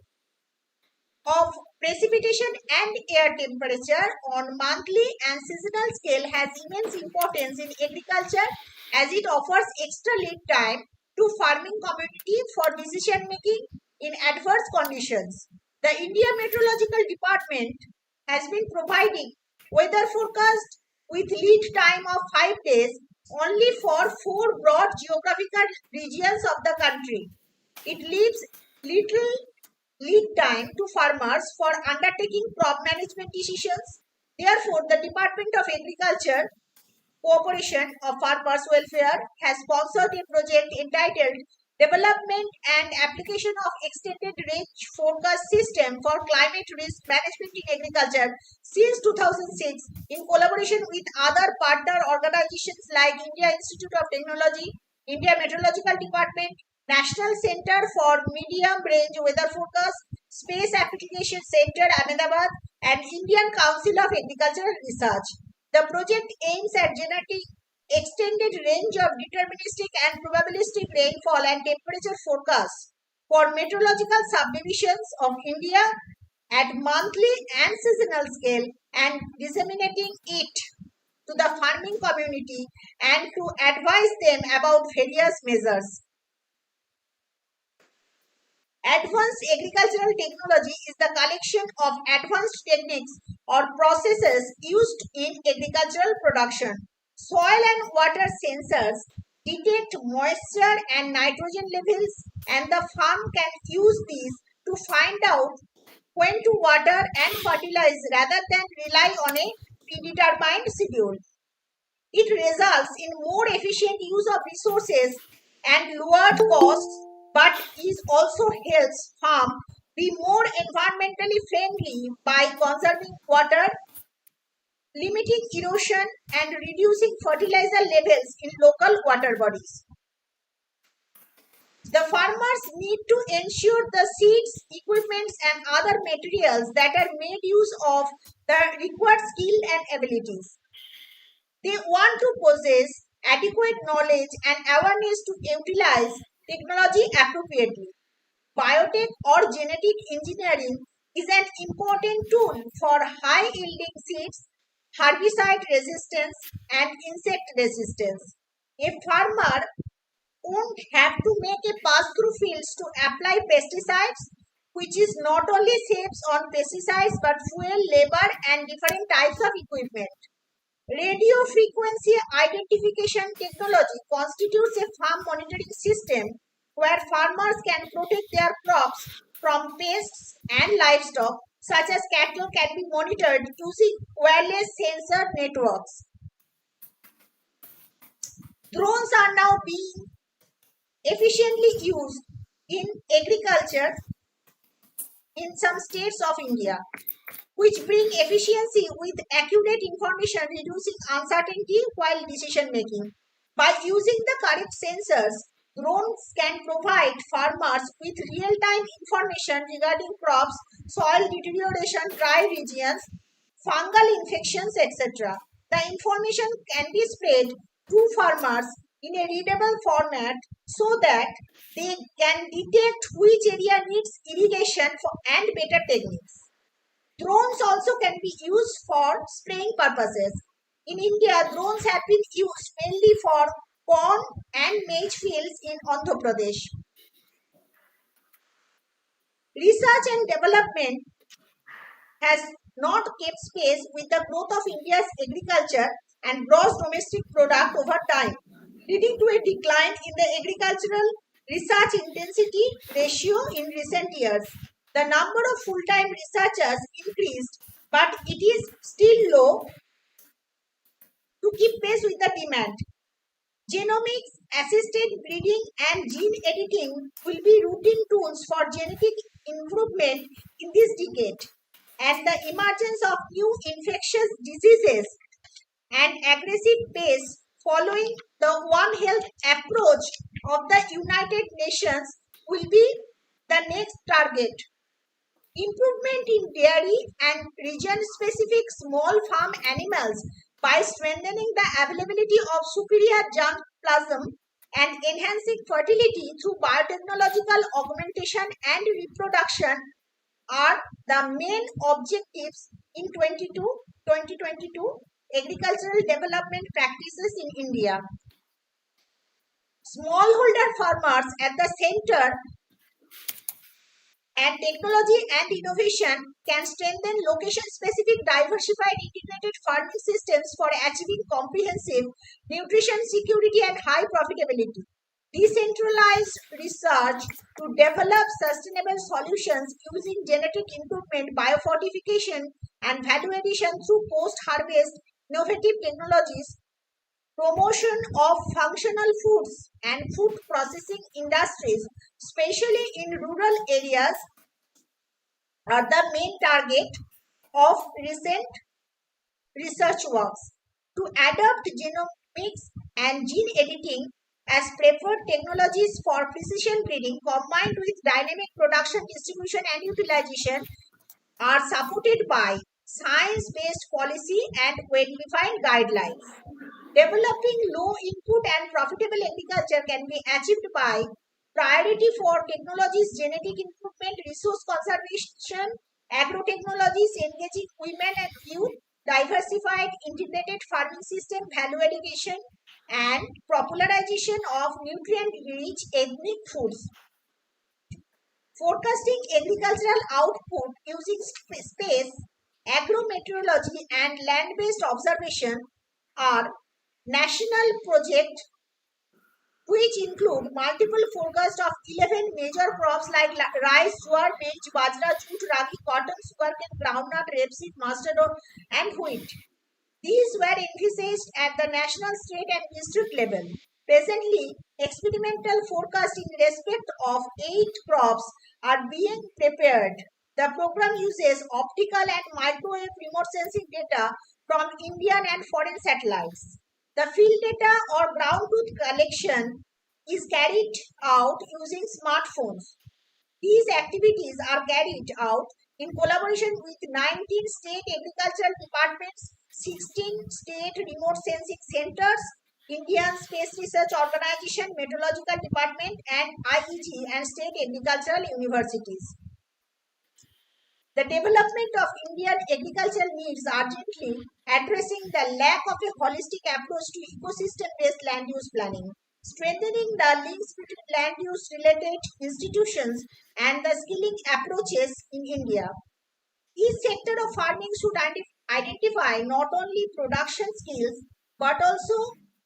of precipitation and air temperature on monthly and seasonal scale has immense importance in agriculture as it offers extra lead time to farming community for decision making in adverse conditions. The India Meteorological Department has been providing weather forecast with lead time of 5 days only for 4 broad geographical regions of the country. It leaves little lead time to farmers for undertaking crop management decisions. Therefore, the Department of Agriculture Cooperation of Farmers Welfare has sponsored a project entitled Development and Application of Extended Range Forecast System for Climate Risk Management in Agriculture since 2006 in collaboration with other partner organizations like India Institute of Technology, India Meteorological Department, National Center for Medium Range Weather Forecast, Space Application Center Ahmedabad, and Indian Council of Agricultural Research. The project aims at generating extended range of deterministic and probabilistic rainfall and temperature forecasts for meteorological subdivisions of India at monthly and seasonal scale and disseminating it to the farming community and to advise them about various measures. Advanced agricultural technology is the collection of advanced techniques or processes used in agricultural production. Soil and water sensors detect moisture and nitrogen levels, and the farm can use these to find out when to water and fertilize rather than rely on a predetermined schedule. It results in more efficient use of resources and lowered costs, but is also helps farm be more environmentally friendly by conserving water, limiting erosion, and reducing fertilizer levels in local water bodies. The farmers need to ensure the seeds, equipments, and other materials that are made use of the required skill and abilities. They want to possess adequate knowledge and awareness to utilize technology appropriately. Biotech or genetic engineering is an important tool for high yielding seeds, herbicide resistance, and insect resistance. A farmer won't have to make a pass through fields to apply pesticides which is not only saves on pesticides but fuel, labor, and different types of equipment. Radio frequency identification technology constitutes a farm monitoring system where farmers can protect their crops from pests and livestock, such as cattle, can be monitored using wireless sensor networks. Drones are now being efficiently used in agriculture in some states of India, which bring efficiency with accurate information, reducing uncertainty while decision making. By using the correct sensors, drones can provide farmers with real-time information regarding crops, soil deterioration, dry regions, fungal infections, etc. The information can be spread to farmers in a readable format so that they can detect which area needs irrigation and better techniques. Drones also can be used for spraying purposes. In India, drones have been used mainly for corn and maize fields in Andhra Pradesh. Research and development has not kept pace with the growth of India's agriculture and gross domestic product over time, leading to a decline in the agricultural research intensity ratio in recent years. The number of full-time researchers increased, but it is still low to keep pace with the demand. Genomics, assisted breeding, and gene editing will be routine tools for genetic improvement in this decade, and the emergence of new infectious diseases and aggressive pace following the One Health approach of the United Nations will be the next target. Improvement in dairy and region-specific small farm animals by strengthening the availability of superior germplasm and enhancing fertility through biotechnological augmentation and reproduction are the main objectives in 2022 agricultural development practices in India. Smallholder farmers at the center and technology and innovation can strengthen location-specific diversified integrated farming systems for achieving comprehensive nutrition security and high profitability. Decentralized research to develop sustainable solutions using genetic improvement, biofortification, and value addition through post-harvest innovative technologies, promotion of functional foods and food processing industries, especially in rural areas, are the main target of recent research works. To adopt genomics and gene editing as preferred technologies for precision breeding combined with dynamic production, distribution, and utilization are supported by science-based policy and well-defined guidelines. Developing low input and profitable agriculture can be achieved by priority for technologies, genetic improvement, resource conservation, agrotechnologies, engaging women and youth, diversified integrated farming system, value addition, and popularization of nutrient-rich ethnic foods. Forecasting agricultural output using space, agrometeorology, and land-based observation are national projects which include multiple forecasts of 11 major crops like rice, jowar, maize, bajra, jute, ragi, cotton, sugarcane, groundnut, rapeseed, mustard, and wheat. These were emphasized at the national, state, and district level. Presently, experimental forecasts in respect of 8 crops are being prepared. The program uses optical and microwave remote sensing data from Indian and foreign satellites. The field data or ground truth collection is carried out using smartphones. These activities are carried out in collaboration with 19 state agricultural departments, 16 state remote sensing centers, Indian Space Research Organization, Meteorological Department, and IEG and state agricultural universities. The development of Indian agriculture needs urgently addressing the lack of a holistic approach to ecosystem-based land use planning. strengthening the links between land use related institutions and the skilling approaches in India. Each sector of farming should identify not only production skills but also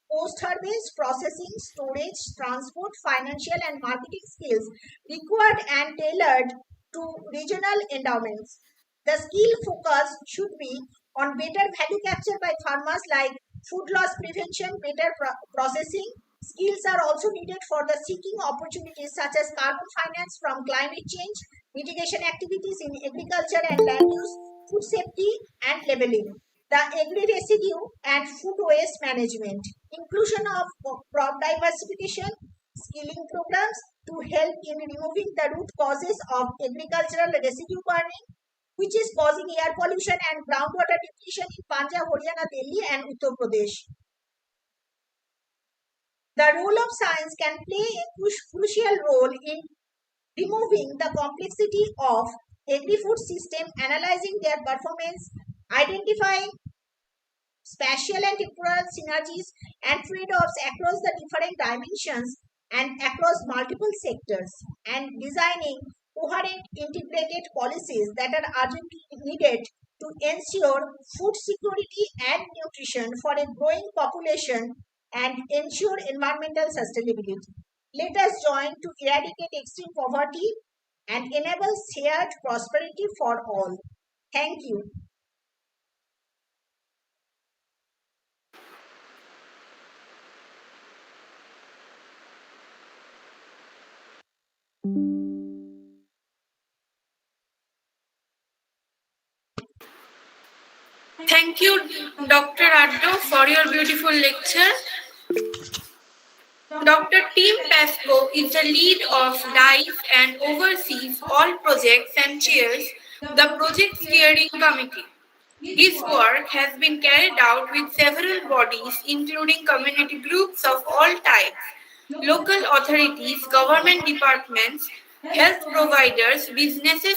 post-harvest processing, storage, transport, financial and marketing skills required and tailored to regional endowments. The skill focus should be on better value capture by farmers like food loss prevention, better processing. Skills are also needed for the seeking opportunities such as carbon finance from climate change, mitigation activities in agriculture and land use, food safety and labeling, the agri-residue and food waste management, inclusion of crop diversification, skilling programs to help in removing the root causes of agricultural residue burning, which is causing air pollution and groundwater depletion in Punjab, Haryana, Delhi and Uttar Pradesh. The role of science can play a crucial role in removing the complexity of agri-food system, analyzing their performance, identifying spatial and temporal synergies and trade-offs across the different dimensions and across multiple sectors, and designing coherent integrated policies that are urgently needed to ensure food security and nutrition for a growing population and ensure environmental sustainability. Let us join to eradicate extreme poverty and enable shared prosperity for all. Thank you. Thank you, Dr. Addo, for your beautiful lecture. Dr. Tim Pascoe is the lead of DICE and oversees all projects and chairs the project steering committee. His work has been carried out with several bodies, including community groups of all types, local authorities, government departments, health providers, businesses,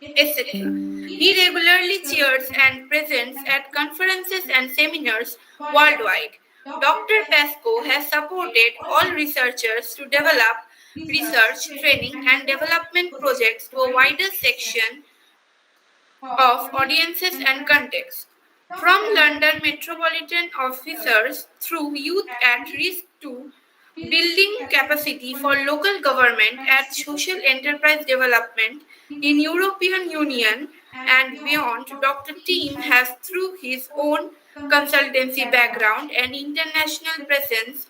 etc. He regularly chairs and presents at conferences and seminars worldwide. Dr. Pascoe has supported all researchers to develop research, training, and development projects to a wider section of audiences and context. From London metropolitan officers through youth at risk to building capacity for local government and social enterprise development in European Union and beyond, Dr. Tim has through his own consultancy background and international presence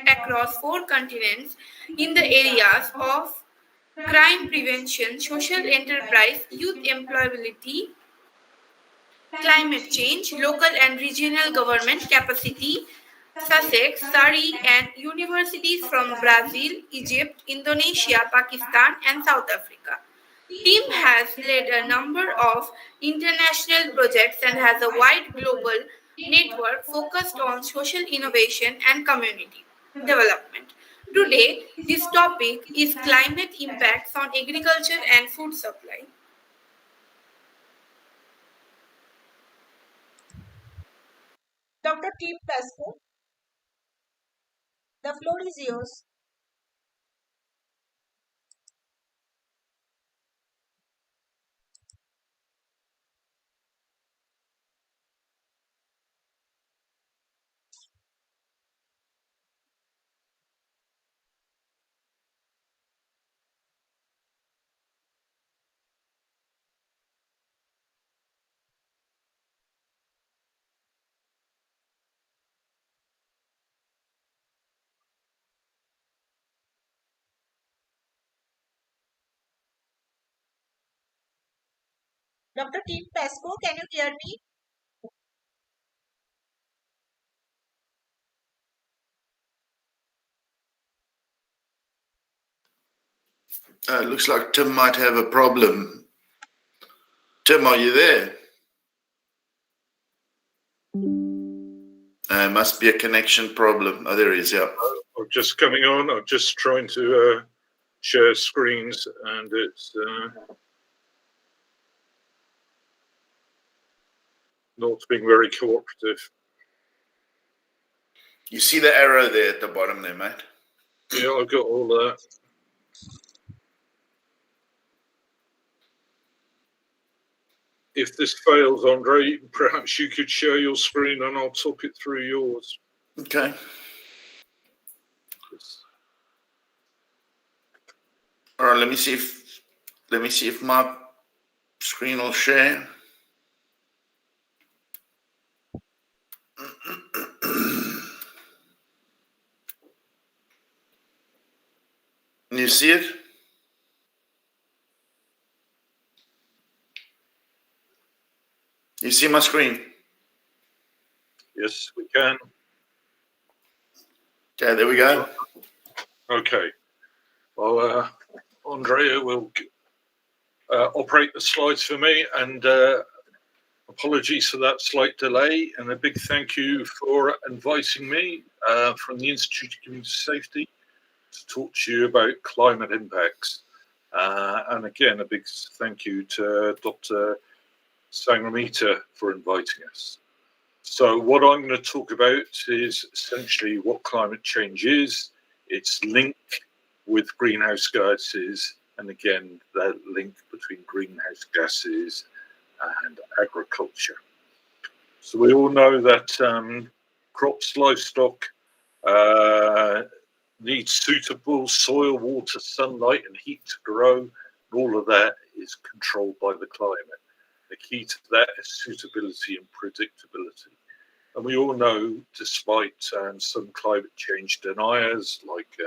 across 4 continents in the areas of crime prevention, social enterprise, youth employability, climate change, local and regional government capacity, Sussex, Surrey, and universities from Brazil, Egypt, Indonesia, Pakistan, and South Africa. Tim has led a number of international projects and has a wide global network focused on social innovation and community development. Today, his topic is climate impacts on agriculture and food supply. Dr. Tim Pascoe, the floor is yours. Dr. Tim Pascoe, can you hear me? Looks like Tim might have a problem. Tim, are you there? Must be a connection problem. Oh, there he is, yeah. I'm just coming on. I'm just trying to share screens, and it's not being very cooperative. You see the arrow there at the bottom there, mate? Yeah, I've got all that. If this fails, Andre, perhaps you could share your screen and I'll talk it through yours. Okay. All right, let me see if my screen will share. Can you see it? You see my screen? Yes, we can. Okay, there we go. Okay. Well, Andrea will operate the slides for me, and apologies for that slight delay, and a big thank you for inviting me from the Institute of Community Safety to talk to you about climate impacts. And again, a big thank you to Dr. Sangramita for inviting us. So what I'm going to talk about is essentially what climate change is, its link with greenhouse gases, and again, the link between greenhouse gases and agriculture. So we all know that crops, livestock need suitable soil, water, sunlight, and heat to grow. And all of that is controlled by the climate. The key to that is suitability and predictability. And we all know, despite some climate change deniers like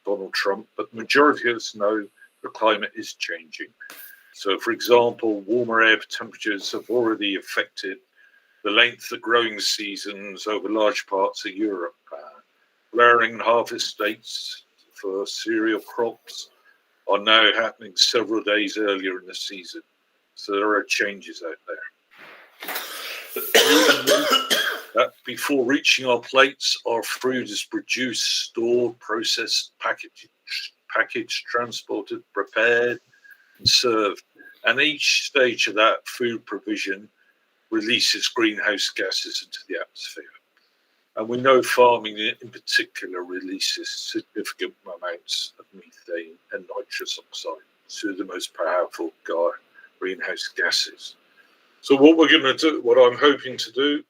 Donald Trump, but the majority of us know the climate is changing. So, for example, warmer air temperatures have already affected the length of growing seasons over large parts of Europe. Flowering and harvest dates for cereal crops are now happening several days earlier in the season. So there are changes out there. That before reaching our plates, our food is produced, stored, processed, packaged, transported, prepared, and served. And each stage of that food provision releases greenhouse gases into the atmosphere. And we know farming in particular releases significant amounts of methane and nitrous oxide, two of the most powerful greenhouse gases. So what we're going to do, what I'm hoping to do,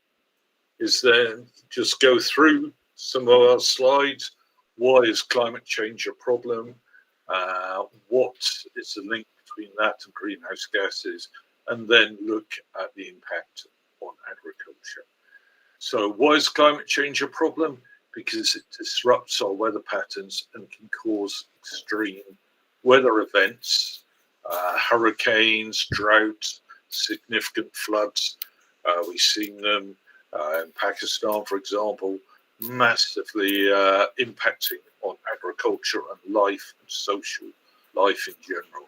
is then just go through some of our slides. Why is climate change a problem? What is the link between that and greenhouse gases? And then look at the impact on agriculture. So why is climate change a problem? Because it disrupts our weather patterns and can cause extreme weather events, hurricanes, drought, significant floods. We've seen them in Pakistan, for example, massively impacting on agriculture and life and social life in general.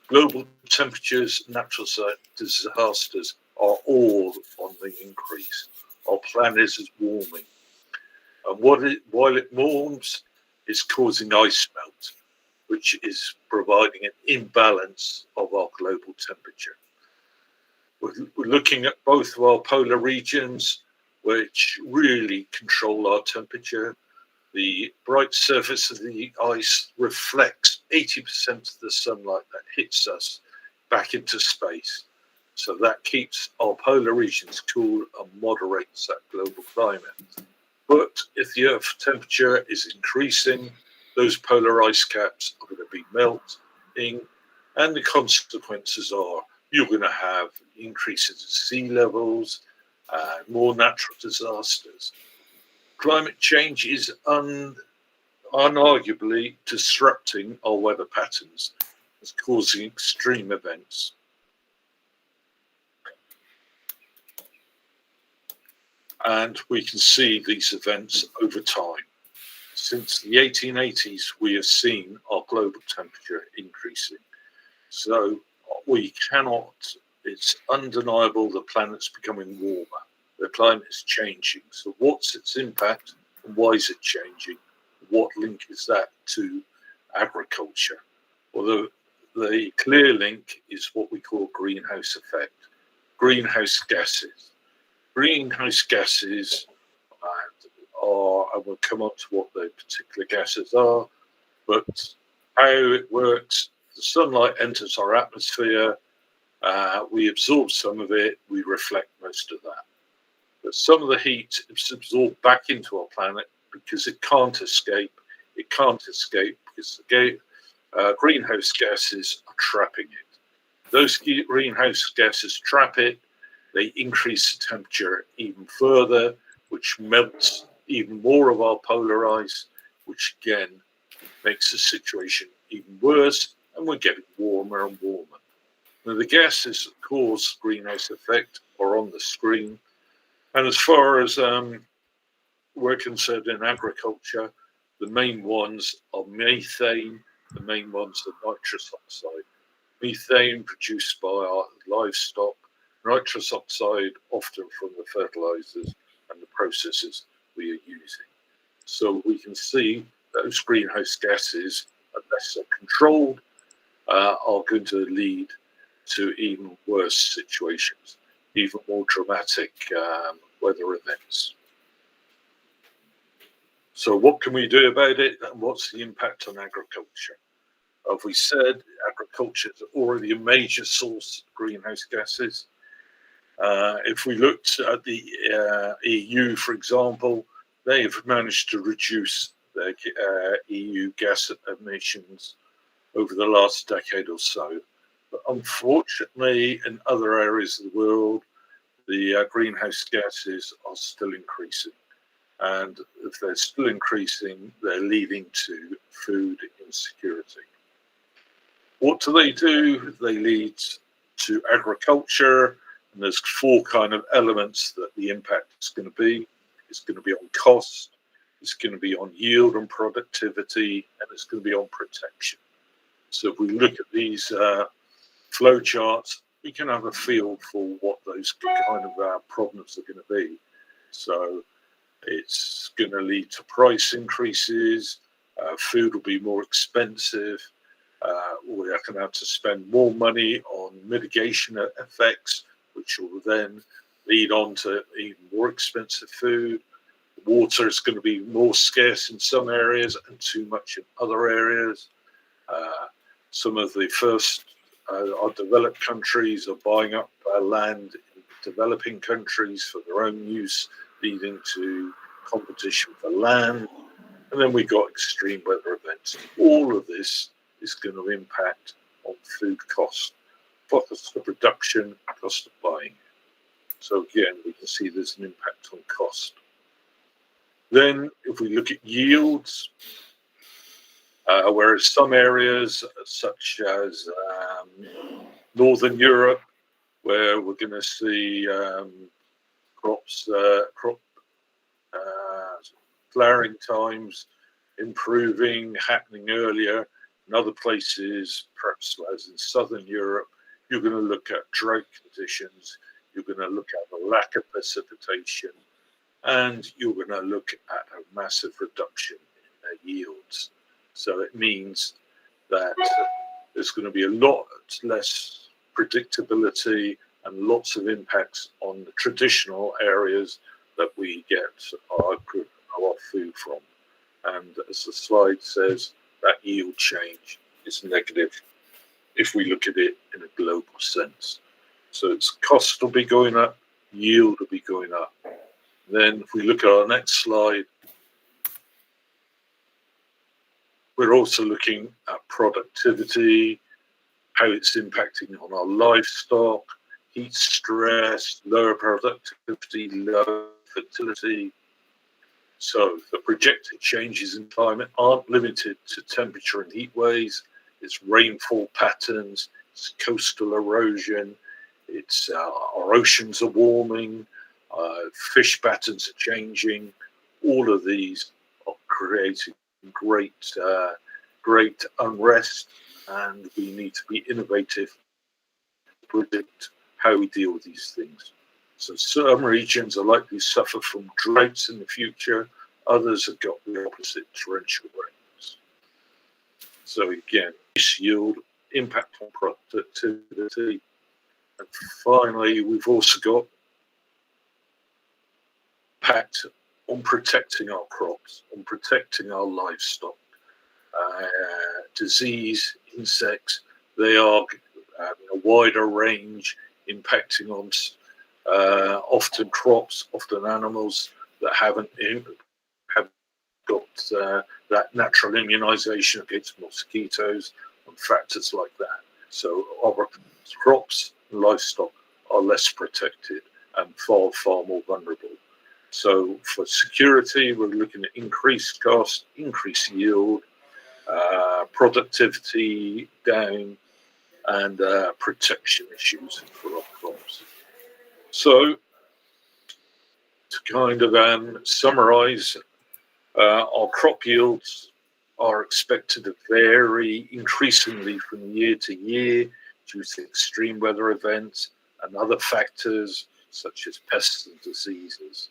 Global temperatures, natural disasters are all on the increase. Our planet is warming. And while it warms, it's causing ice melt, which is providing an imbalance of our global temperature. We're looking at both of our polar regions, which really control our temperature. The bright surface of the ice reflects 80% of the sunlight that hits us back into space. So that keeps our polar regions cool and moderates that global climate. But if the Earth temperature is increasing, those polar ice caps are going to be melting, and the consequences are you're going to have increases in sea levels, more natural disasters. Climate change is unarguably disrupting our weather patterns. It's causing extreme events. And we can see these events over time. Since the 1880s, we have seen our global temperature increasing. So we cannot, it's undeniable the planet's becoming warmer. The climate is changing. So what's its impact and why is it changing? What link is that to agriculture? Well, the clear link is what we call greenhouse effect. Greenhouse gases. Greenhouse gases are, and we'll come on to what the particular gases are, but how it works. The sunlight enters our atmosphere, we absorb some of it, we reflect most of that. But some of the heat is absorbed back into our planet because it can't escape. It can't escape because the greenhouse gases are trapping it. Those greenhouse gases trap it, they increase the temperature even further, which melts even more of our polar ice, which again makes the situation even worse, and we're getting warmer and warmer. Now, the gases that cause greenhouse effect are on the screen, and as far as we're concerned in agriculture, the main ones are methane, the main ones are nitrous oxide. Methane produced by our livestock, nitrous oxide often from the fertilizers and the processes we are using. So we can see those greenhouse gases, unless they're controlled, are going to lead to even worse situations, even more dramatic weather events. So what can we do about it, and what's the impact on agriculture? As we said, agriculture is already a major source of greenhouse gases. If we looked at the EU, for example, they've managed to reduce their EU gas emissions over the last decade or so. But unfortunately, in other areas of the world, the greenhouse gases are still increasing. And if they're still increasing, they're leading to food insecurity. What do? They lead to agriculture, and there's four kind of elements that the impact is going to be. It's going to be on cost, it's going to be on yield and productivity, and it's going to be on protection. So if we look at these flow charts, we can have a feel for what those kind of problems are going to be. So it's going to lead to price increases, food will be more expensive, we're going to have to spend more money on mitigation effects, which will then lead on to even more expensive food. Water is going to be more scarce in some areas and too much in other areas. Some of the first our developed countries are buying up land in developing countries for their own use, leading to competition for land. And then we got extreme weather events. All of this is going to impact on food cost, cost of production, cost of buying. So again, we can see there's an impact on cost. Then if we look at yields, whereas some areas such as Northern Europe, where we're going to see crop flowering times improving, happening earlier. In other places, perhaps as in Southern Europe, you're going to look at drought conditions, you're going to look at a lack of precipitation, and you're going to look at a massive reduction in their yields. So it means that there's going to be a lot less predictability and lots of impacts on the traditional areas that we get our food from. And as the slide says, that yield change is negative if we look at it in a global sense. So its cost will be going up, yield will be going up. Then if we look at our next slide, we're also looking at productivity, how it's impacting on our livestock, heat stress, lower productivity, lower fertility. So the projected changes in climate aren't limited to temperature and heat waves. It's rainfall patterns, it's coastal erosion, it's our oceans are warming, fish patterns are changing. All of these are creating great unrest, and we need to be innovative to predict how we deal with these things. So some regions are likely to suffer from droughts in the future. Others have got the opposite, torrential rains. So again, this yield, impact on productivity. And finally, we've also got impact on protecting our crops, on protecting our livestock. Disease, insects, they are having a wider range, impacting on often crops, often animals that have got that natural immunization against mosquitoes and factors like that. So our crops and livestock are less protected and far, far more vulnerable. So for security, we're looking at increased cost, increased yield, productivity down, and protection issues for our crops. So to kind of summarize, our crop yields are expected to vary increasingly from year to year due to extreme weather events and other factors such as pests and diseases.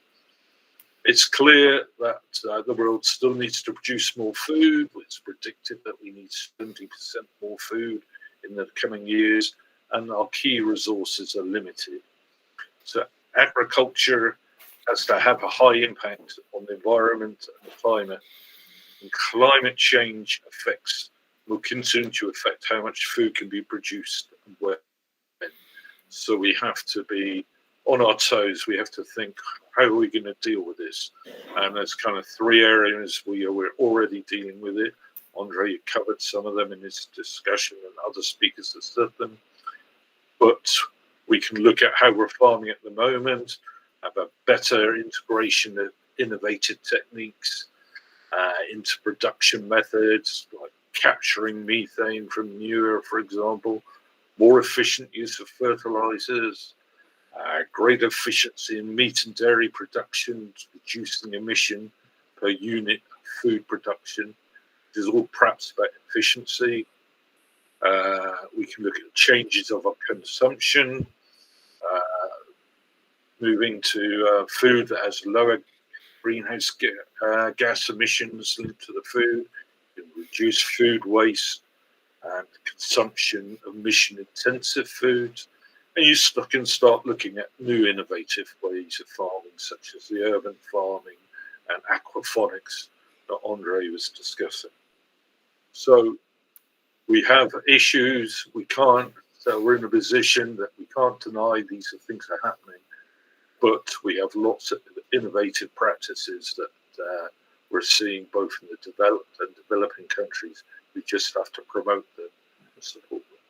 It's clear that the world still needs to produce more food. It's predicted that we need 70% more food in the coming years, and our key resources are limited. So agriculture has to have a high impact on the environment and the climate. And climate change will continue to affect how much food can be produced and when. So we have to be on our toes. We have to think, how are we going to deal with this? And there's kind of three areas we're already dealing with it. Andre covered some of them in his discussion, and other speakers have said them. But we can look at how we're farming at the moment, have a better integration of innovative techniques into production methods, like capturing methane from manure, for example, more efficient use of fertilizers, greater efficiency in meat and dairy production, reducing emission per unit food production. It is all perhaps about efficiency. We can look at changes of our consumption, moving to food that has lower greenhouse gas emissions linked to the food, reduce food waste and consumption of emission-intensive foods. And you can start looking at new innovative ways of farming, such as the urban farming and aquaponics that Andre was discussing. So we have issues. So we're in a position that we can't deny these things are happening, but we have lots of innovative practices that we're seeing both in the developed and developing countries. We just have to promote them and support them.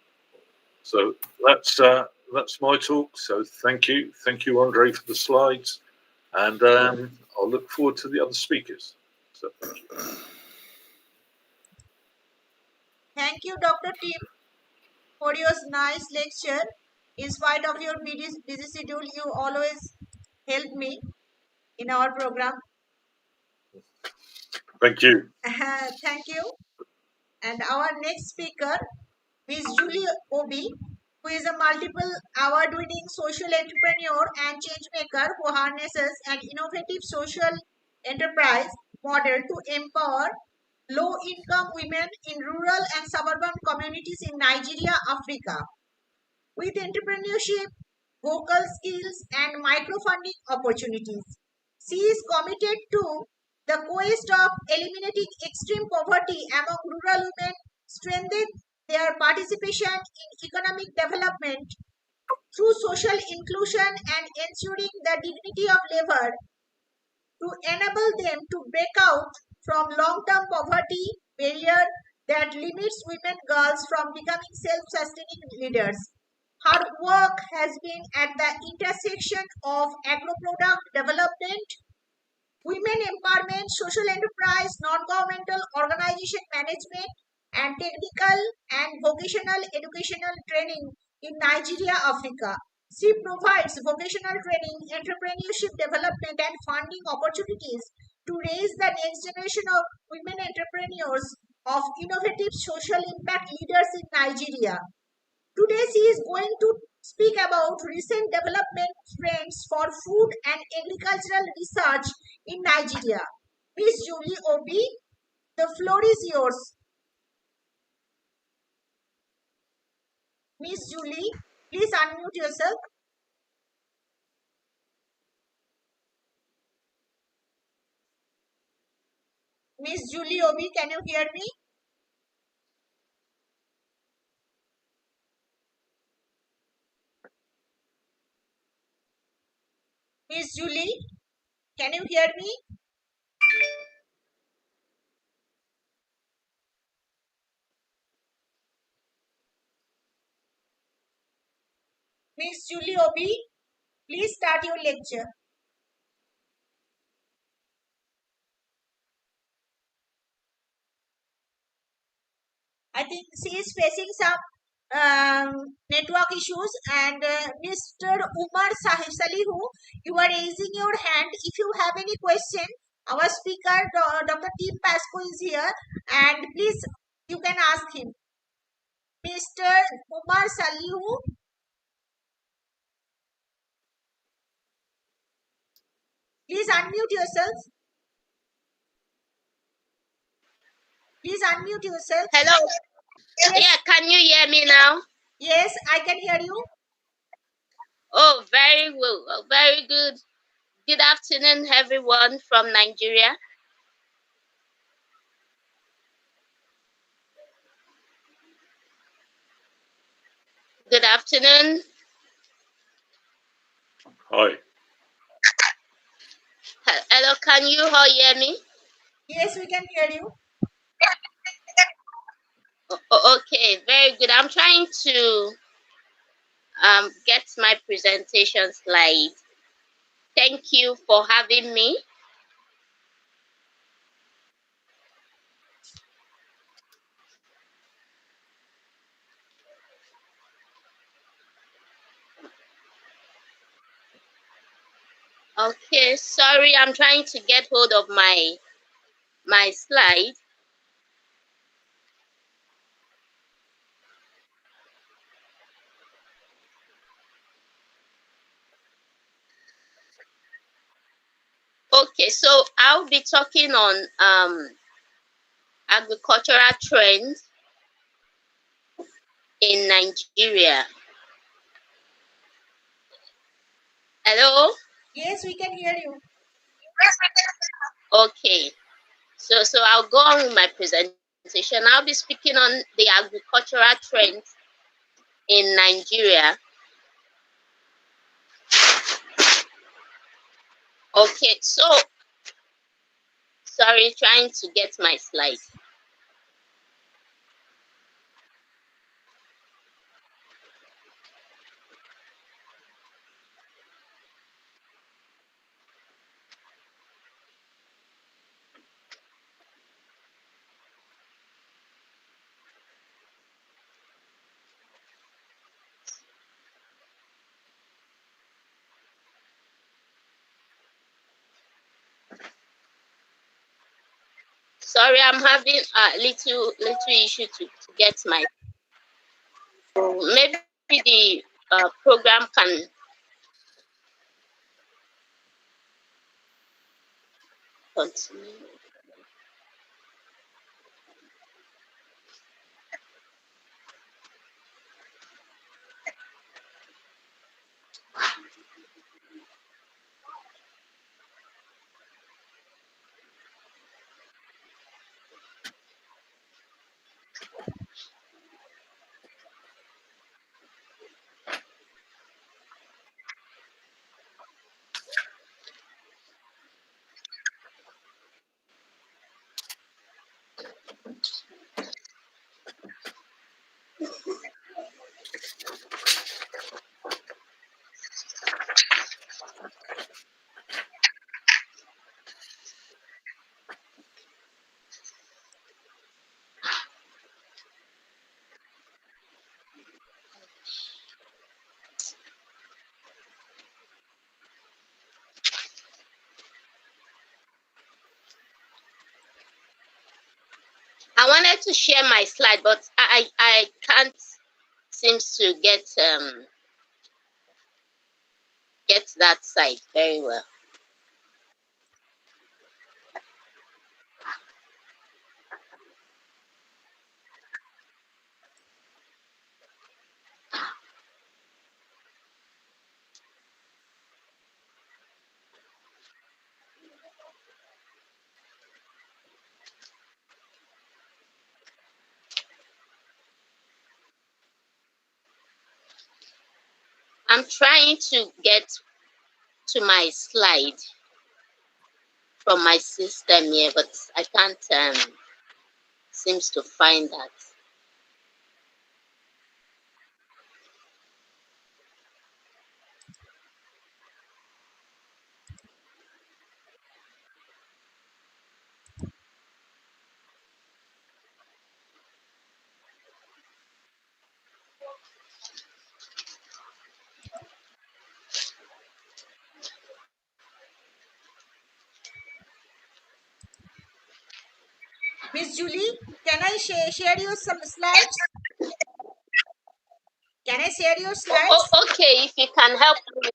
So that's my talk. So thank you, Andre, for the slides, and I'll look forward to the other speakers. So thank you. Thank you, Dr. Tim, for your nice lecture. In spite of your busy schedule, you always help me in our program. Thank you. Thank you. And our next speaker is Julie Obi, who is a multiple award-winning social entrepreneur and change maker who harnesses an innovative social enterprise model to empower low-income women in rural and suburban communities in Nigeria, Africa. With entrepreneurship, vocal skills, and microfunding opportunities, she is committed to the quest of eliminating extreme poverty among rural women, strengthening their participation in economic development through social inclusion, and ensuring the dignity of labor to enable them to break out from long-term poverty barrier that limits women girls from becoming self-sustaining leaders. Her work has been at the intersection of agro-product development, women empowerment, social enterprise, non-governmental organization management, and technical and vocational educational training in Nigeria, Africa. She provides vocational training, entrepreneurship development, and funding opportunities to raise the next generation of women entrepreneurs of innovative social impact leaders in Nigeria. Today, she is going to speak about recent development trends for food and agricultural research in Nigeria. Miss Julie Obi, the floor is yours. Miss Julie, please unmute yourself. Thank you, Dr. Tim. Good afternoon, everyone. Thank you very much for the introduction. It's a pleasure to be here. Thank you for the opportunity to share my knowledge. Thank you. Thank you, Dr. Tim, for the introduction. It's a pleasure to be here. Thank you for the opportunity to share my knowledge. Miss Julie Obi, can you hear me? Miss Julie, can you hear me? Miss Julie Obi, please start your lecture. I think she is facing some network issues. And Mr. Umar Salihu, you are raising your hand. If you have any question, our speaker, Dr. Tim Pasco, is here, and please you can ask him. Mr. Umar Salihu, please unmute yourself. Please unmute yourself. Hello. Yes. Yeah, can you hear me now? Yes, I can hear you. Oh, very well. Very good. Good afternoon, everyone from Nigeria. Good afternoon. Hi. Hello, can you all hear me? Yes, we can hear you. Okay, very good. I'm trying to get my presentation slide. Thank you for having me. Okay, sorry, I'm trying to get hold of my slide. Okay, so I'll be talking on agricultural trends in Nigeria. Hello? Yes, we can hear you. Okay. So I'll go on with my presentation. I'll be speaking on the agricultural trends in Nigeria. Okay, so sorry, trying to get my slide. Sorry, I'm having a little issue to get my. Maybe the program can continue. I wanted to share my slide, but I can't seem to get that side very well. I'm trying to get to my slide from my system here, but I can't seems to find that. Miss Julie, can I share you some slides? Can I share your slides? Okay, if you can help me.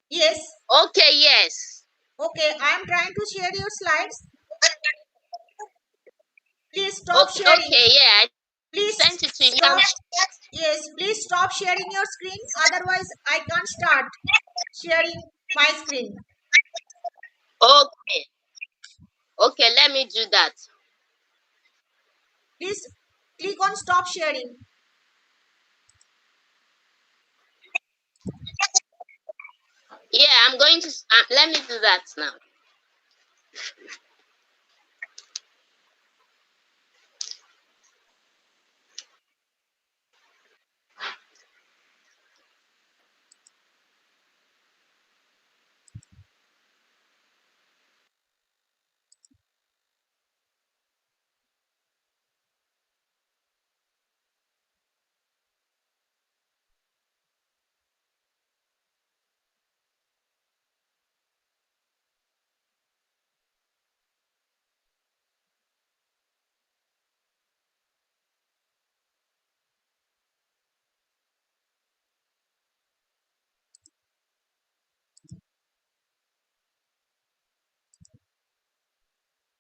Yes. Okay, yes. Okay, I'm trying to share your slides. Please stop sharing. Okay, yeah. I Please sent it to you. stop. Yes, please stop sharing your screen. Otherwise, I can't start sharing my screen. Okay. Okay, let me do that. Please click on stop sharing. Yeah, I'm going to. Let me do that now.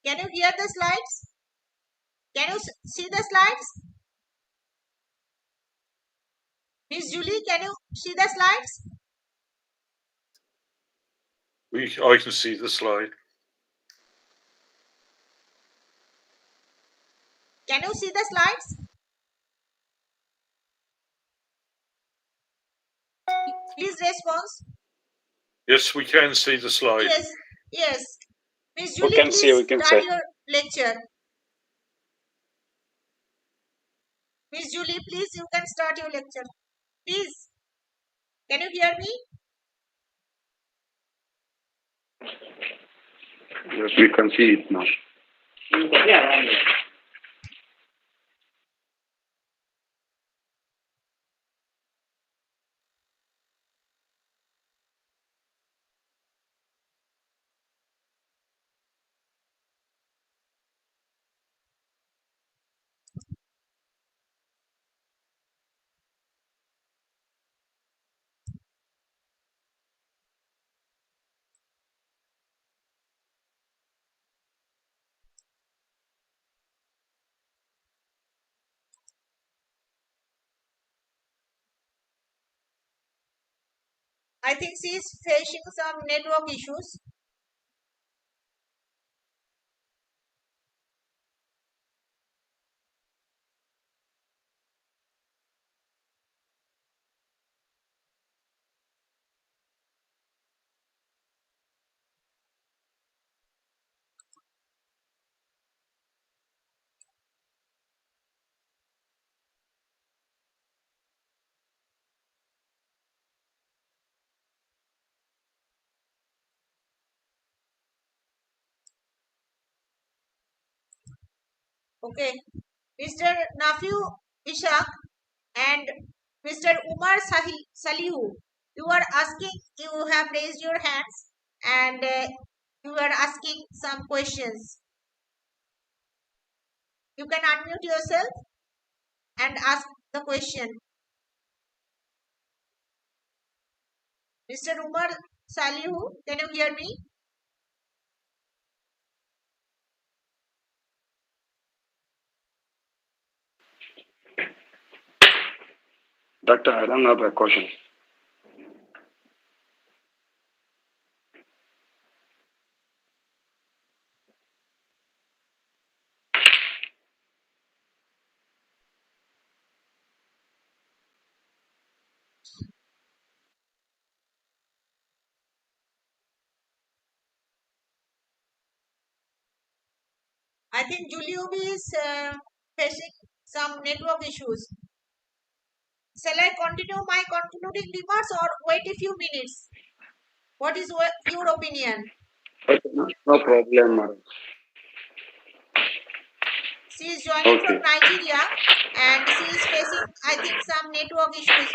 Can you hear the slides? Can you see the slides? Miss Julie, can you see the slides? I can see the slide. Can you see the slides? Please respond. Yes, we can see the slide. Yes, yes. Miss Julie, please start your lecture. Miss Julie, please, you can start your lecture. Please. Can you hear me? Yes, we can see it now. I think she is facing some network issues. Okay. Mr. Nafiu Ishaq and Mr. Umar Salihu, you are asking, you have raised your hands and you are asking some questions. You can unmute yourself and ask the question. Mr. Umar Salihu, can you hear me? Doctor, I don't have a question. I think Juliobi is facing some network issues. Shall I continue my concluding remarks or wait a few minutes? What is your opinion? Okay, no problem, madam. She is joining from Okay. Nigeria and she is facing, I think, some network issues.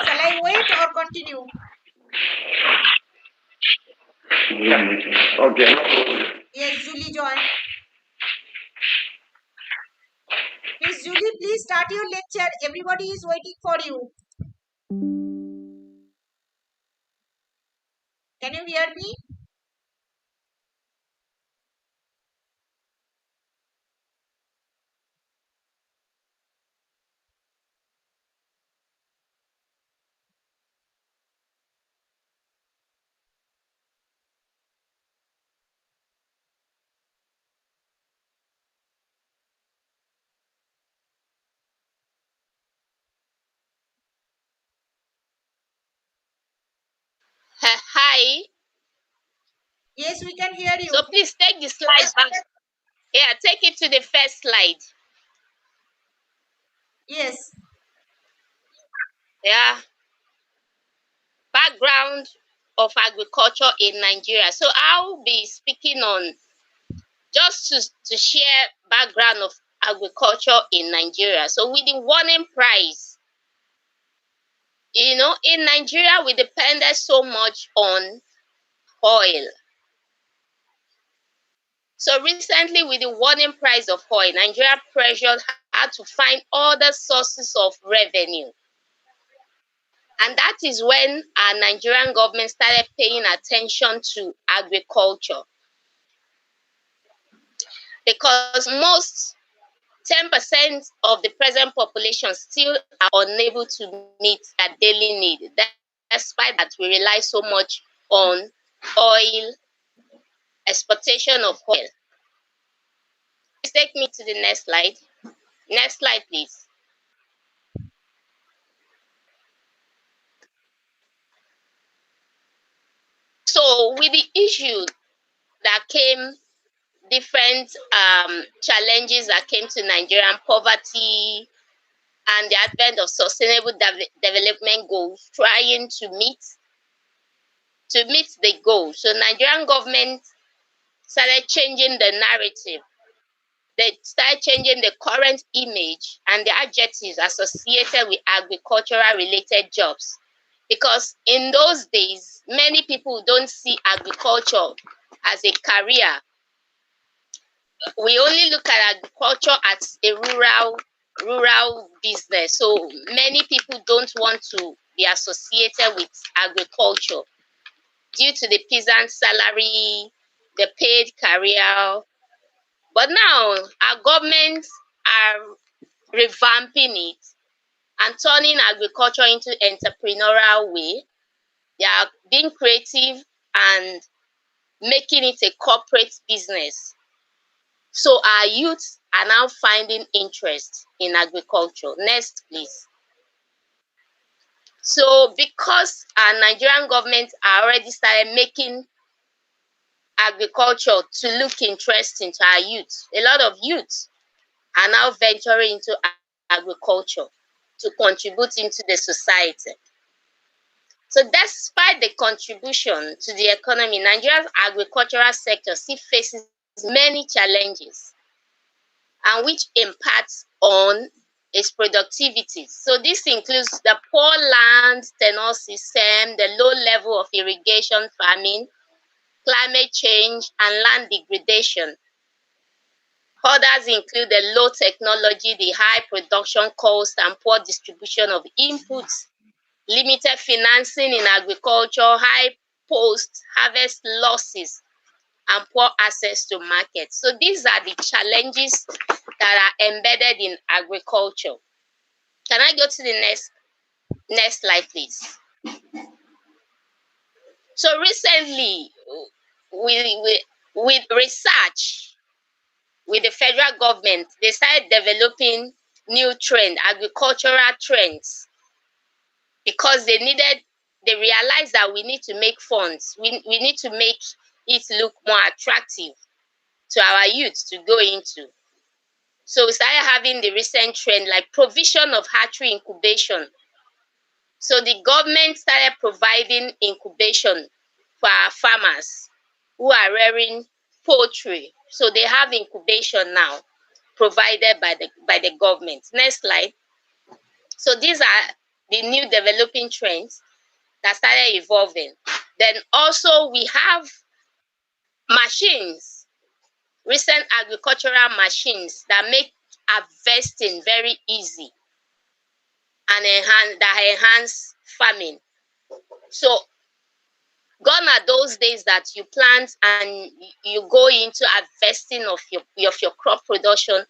Shall I wait or continue? Okay. Yes, Julie joined. Miss Julie, please start your lecture. Everybody is waiting for you. Can you hear me? Hi. Yes, we can hear you. So please take the slide back. Yeah, take it to the first slide. Yes. Yeah. Background of agriculture in Nigeria. So I'll be speaking on just to share background of agriculture in Nigeria. So with the warning price, in Nigeria we depended so much on oil. So recently with the warning price of oil, Nigeria pressured had to find other sources of revenue. And that is when our Nigerian government started paying attention to agriculture. Because most 10% of the present population still are unable to meet their daily need. Despite that, we rely so much on oil, exportation of oil. Please take me to the next slide. Next slide, please. So with the issue that came, different challenges that came to Nigerian poverty and the advent of sustainable development goals, trying to meet the goal. So Nigerian government started changing the narrative. They started changing the current image and the adjectives associated with agricultural related jobs. Because in those days, many people don't see agriculture as a career. We only look at agriculture as a rural business. So many people don't want to be associated with agriculture due to the peasant salary, the paid career. But now our governments are revamping it and turning agriculture into entrepreneurial way. They are being creative and making it a corporate business. So our youth are now finding interest in agriculture. Next, please. So because our Nigerian government are already started making agriculture to look interesting to our youth, a lot of youth are now venturing into agriculture to contribute into the society. So despite the contribution to the economy, Nigeria's agricultural sector still faces many challenges, and which impacts on its productivity. So this includes the poor land tenure system, the low level of irrigation farming, climate change, and land degradation. Others include the low technology, the high production cost, and poor distribution of inputs, limited financing in agriculture, high post-harvest losses, and poor access to markets. So these are the challenges that are embedded in agriculture. Can I go to the next slide, please? So recently, with research with the federal government, they started developing new agricultural trends, because they realized that we need to make funds. We need to make it look more attractive. to our youth to go into. So we started having the recent trend like provision of hatchery incubation. So the government started providing incubation for our farmers who are rearing poultry. So they have incubation now provided by the government. Next slide. So these are the new developing trends that started evolving. Then also we have machines, recent agricultural machines that make harvesting very easy and enhance farming. So gone are those days that you plant and you go into harvesting of your crop production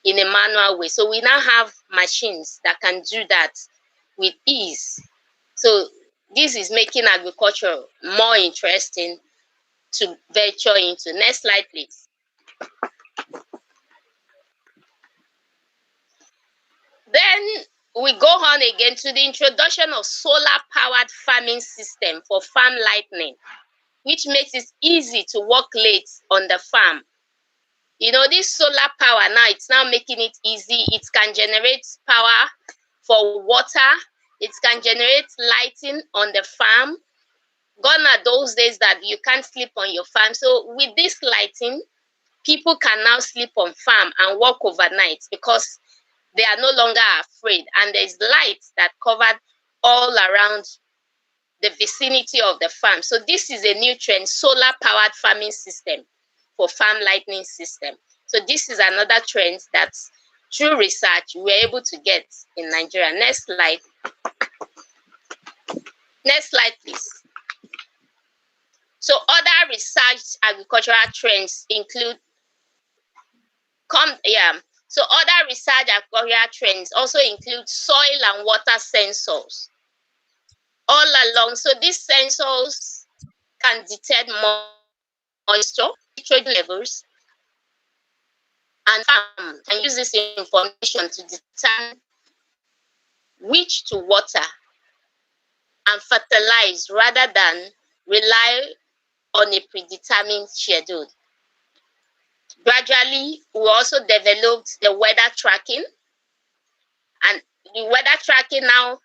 in a manual way. So we now have machines that can do that with ease. So this is making agriculture more interesting to venture into. Next slide, please. Then we go on again to the introduction of solar-powered farming system for farm lighting, which makes it easy to work late on the farm. You know, this solar power now, it's now making it easy. It can generate power for water. It can generate lighting on the farm. Gone are those days that you can't sleep on your farm. So with this lighting, people can now sleep on farm and work overnight because they are no longer afraid. And there's light that covered all around the vicinity of the farm. So this is a new trend, solar powered farming system for farm lighting system. So this is another trend that through research we're able to get in Nigeria. Next slide. Next slide, please. So other research agricultural trends include So other research agricultural trends also include soil and water sensors all along. So these sensors can detect moisture, nitrogen levels, and farm and use this information to determine which to water and fertilize rather than rely on a predetermined schedule. Gradually, we also developed the weather tracking, and the weather tracking now,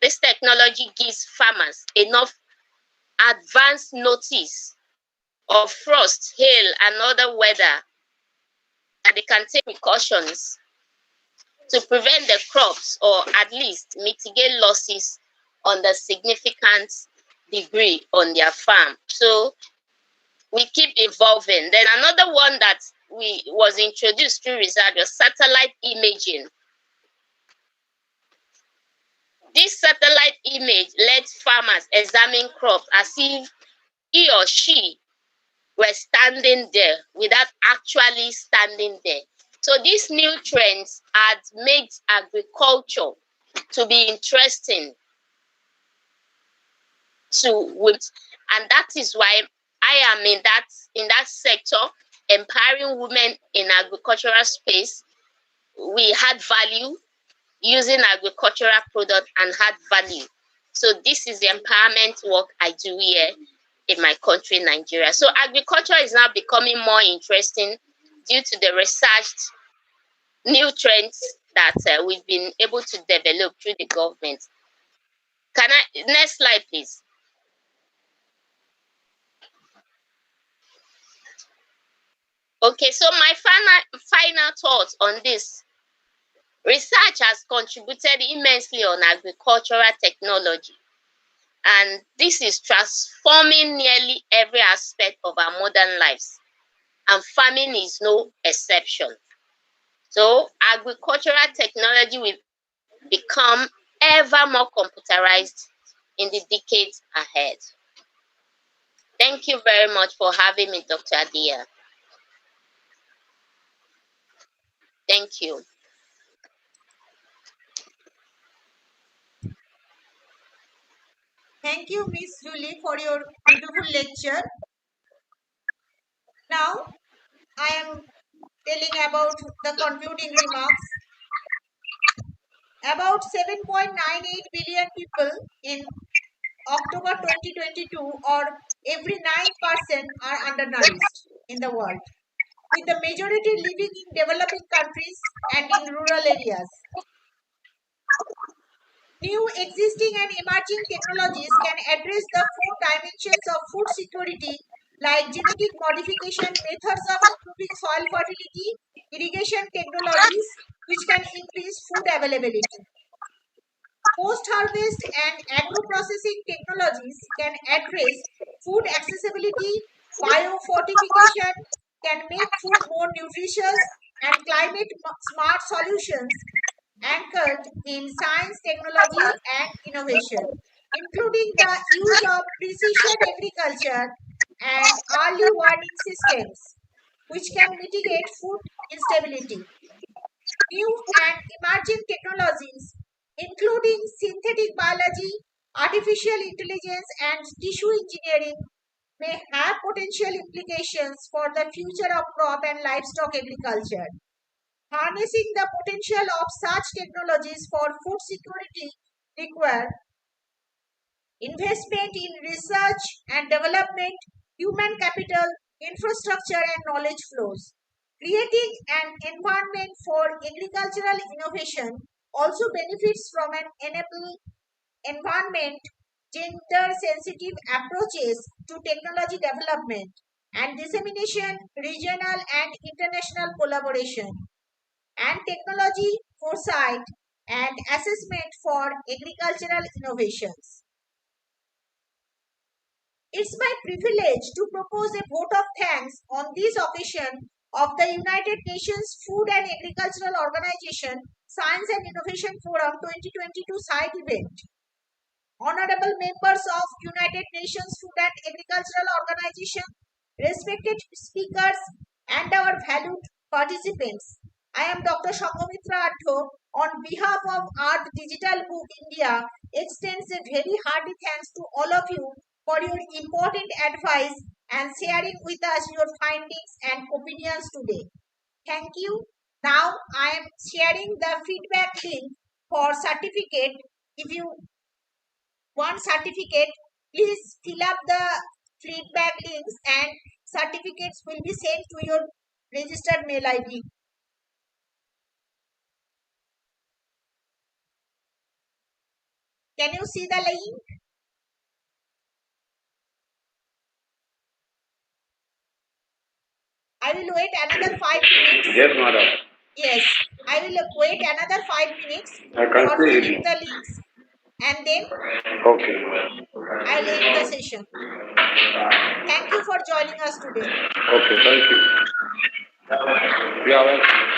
this technology gives farmers enough advance notice of frost, hail, and other weather that they can take precautions to prevent the crops or at least mitigate losses on the significant degree on their farm. So we keep evolving. Then another one that was introduced through research was satellite imaging. This satellite image lets farmers examine crops as if he or she were standing there without actually standing there. So these new trends had made agriculture to be interesting to women, and that is why I am in that sector, empowering women in agricultural space. We had value using agricultural product and had value. So this is the empowerment work I do here in my country, Nigeria. So agriculture is now becoming more interesting due to the researched new trends that we've been able to develop through the government. Next slide, please. Okay, so my final thoughts on this. Research has contributed immensely on agricultural technology, and this is transforming nearly every aspect of our modern lives, and farming is no exception. So agricultural technology will become ever more computerized in the decades ahead. Thank you very much for having me, Dr. Adia. Thank you. Thank you, Miss Julie, for your beautiful lecture. Now, I am telling about the concluding remarks. About 7.98 billion people in October 2022, or every 9% are undernourished in the world. with the majority living in developing countries and in rural areas. New, existing, and emerging technologies can address the four dimensions of food security, like genetic modification, methods of improving soil fertility, irrigation technologies, which can increase food availability. Post-harvest and agro-processing technologies can address food accessibility, biofortification, can make food more nutritious, and climate-smart solutions anchored in science, technology, and innovation, including the use of precision agriculture and early warning systems, which can mitigate food instability. New and emerging technologies, including synthetic biology, artificial intelligence, and tissue engineering, may have potential implications for the future of crop and livestock agriculture. Harnessing the potential of such technologies for food security require investment in research and development, human capital, infrastructure, and knowledge flows. Creating an environment for agricultural innovation also benefits from an enable environment, gender sensitive approaches to technology development and dissemination, regional and international collaboration, and technology foresight and assessment for agricultural innovations. It's my privilege to propose a vote of thanks on this occasion of the United Nations Food and Agricultural Organization Science and Innovation Forum 2022 side event. Honorable members of United Nations Food and Agricultural Organization, respected speakers, and our valued participants. I am Dr. Sanghamitra Adho. On behalf of Earth Digital Book India, extends a very hearty thanks to all of you for your important advice and sharing with us your findings and opinions today. Thank you. Now I am sharing the feedback link for certificate. If you want certificate, please fill up the feedback links and certificates will be sent to your registered mail ID. Can you see the link? I will wait another 5 minutes. Yes, madam. Yes, I will wait another 5 minutes I can for see filling it. the links and then Okay. I'll end the session. Thank you for joining us today. Okay, thank you. You are welcome.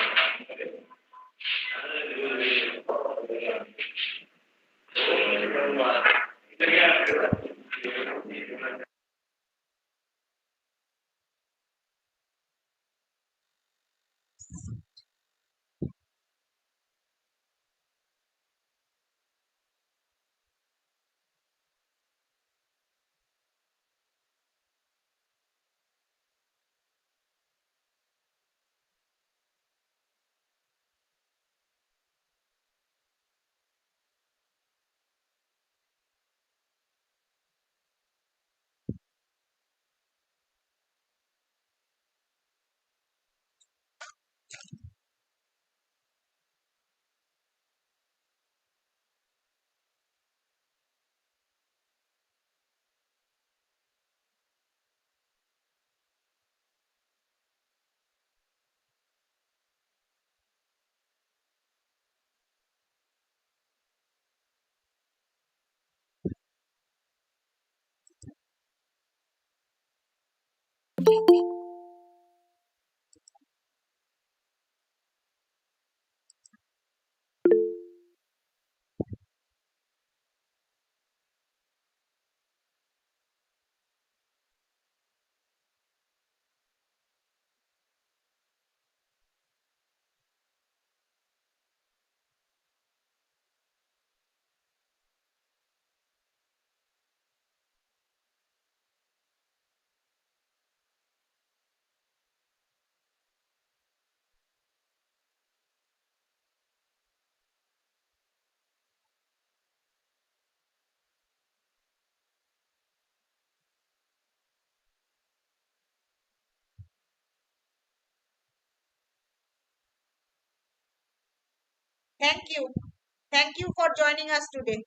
Thank you. Thank you for joining us today.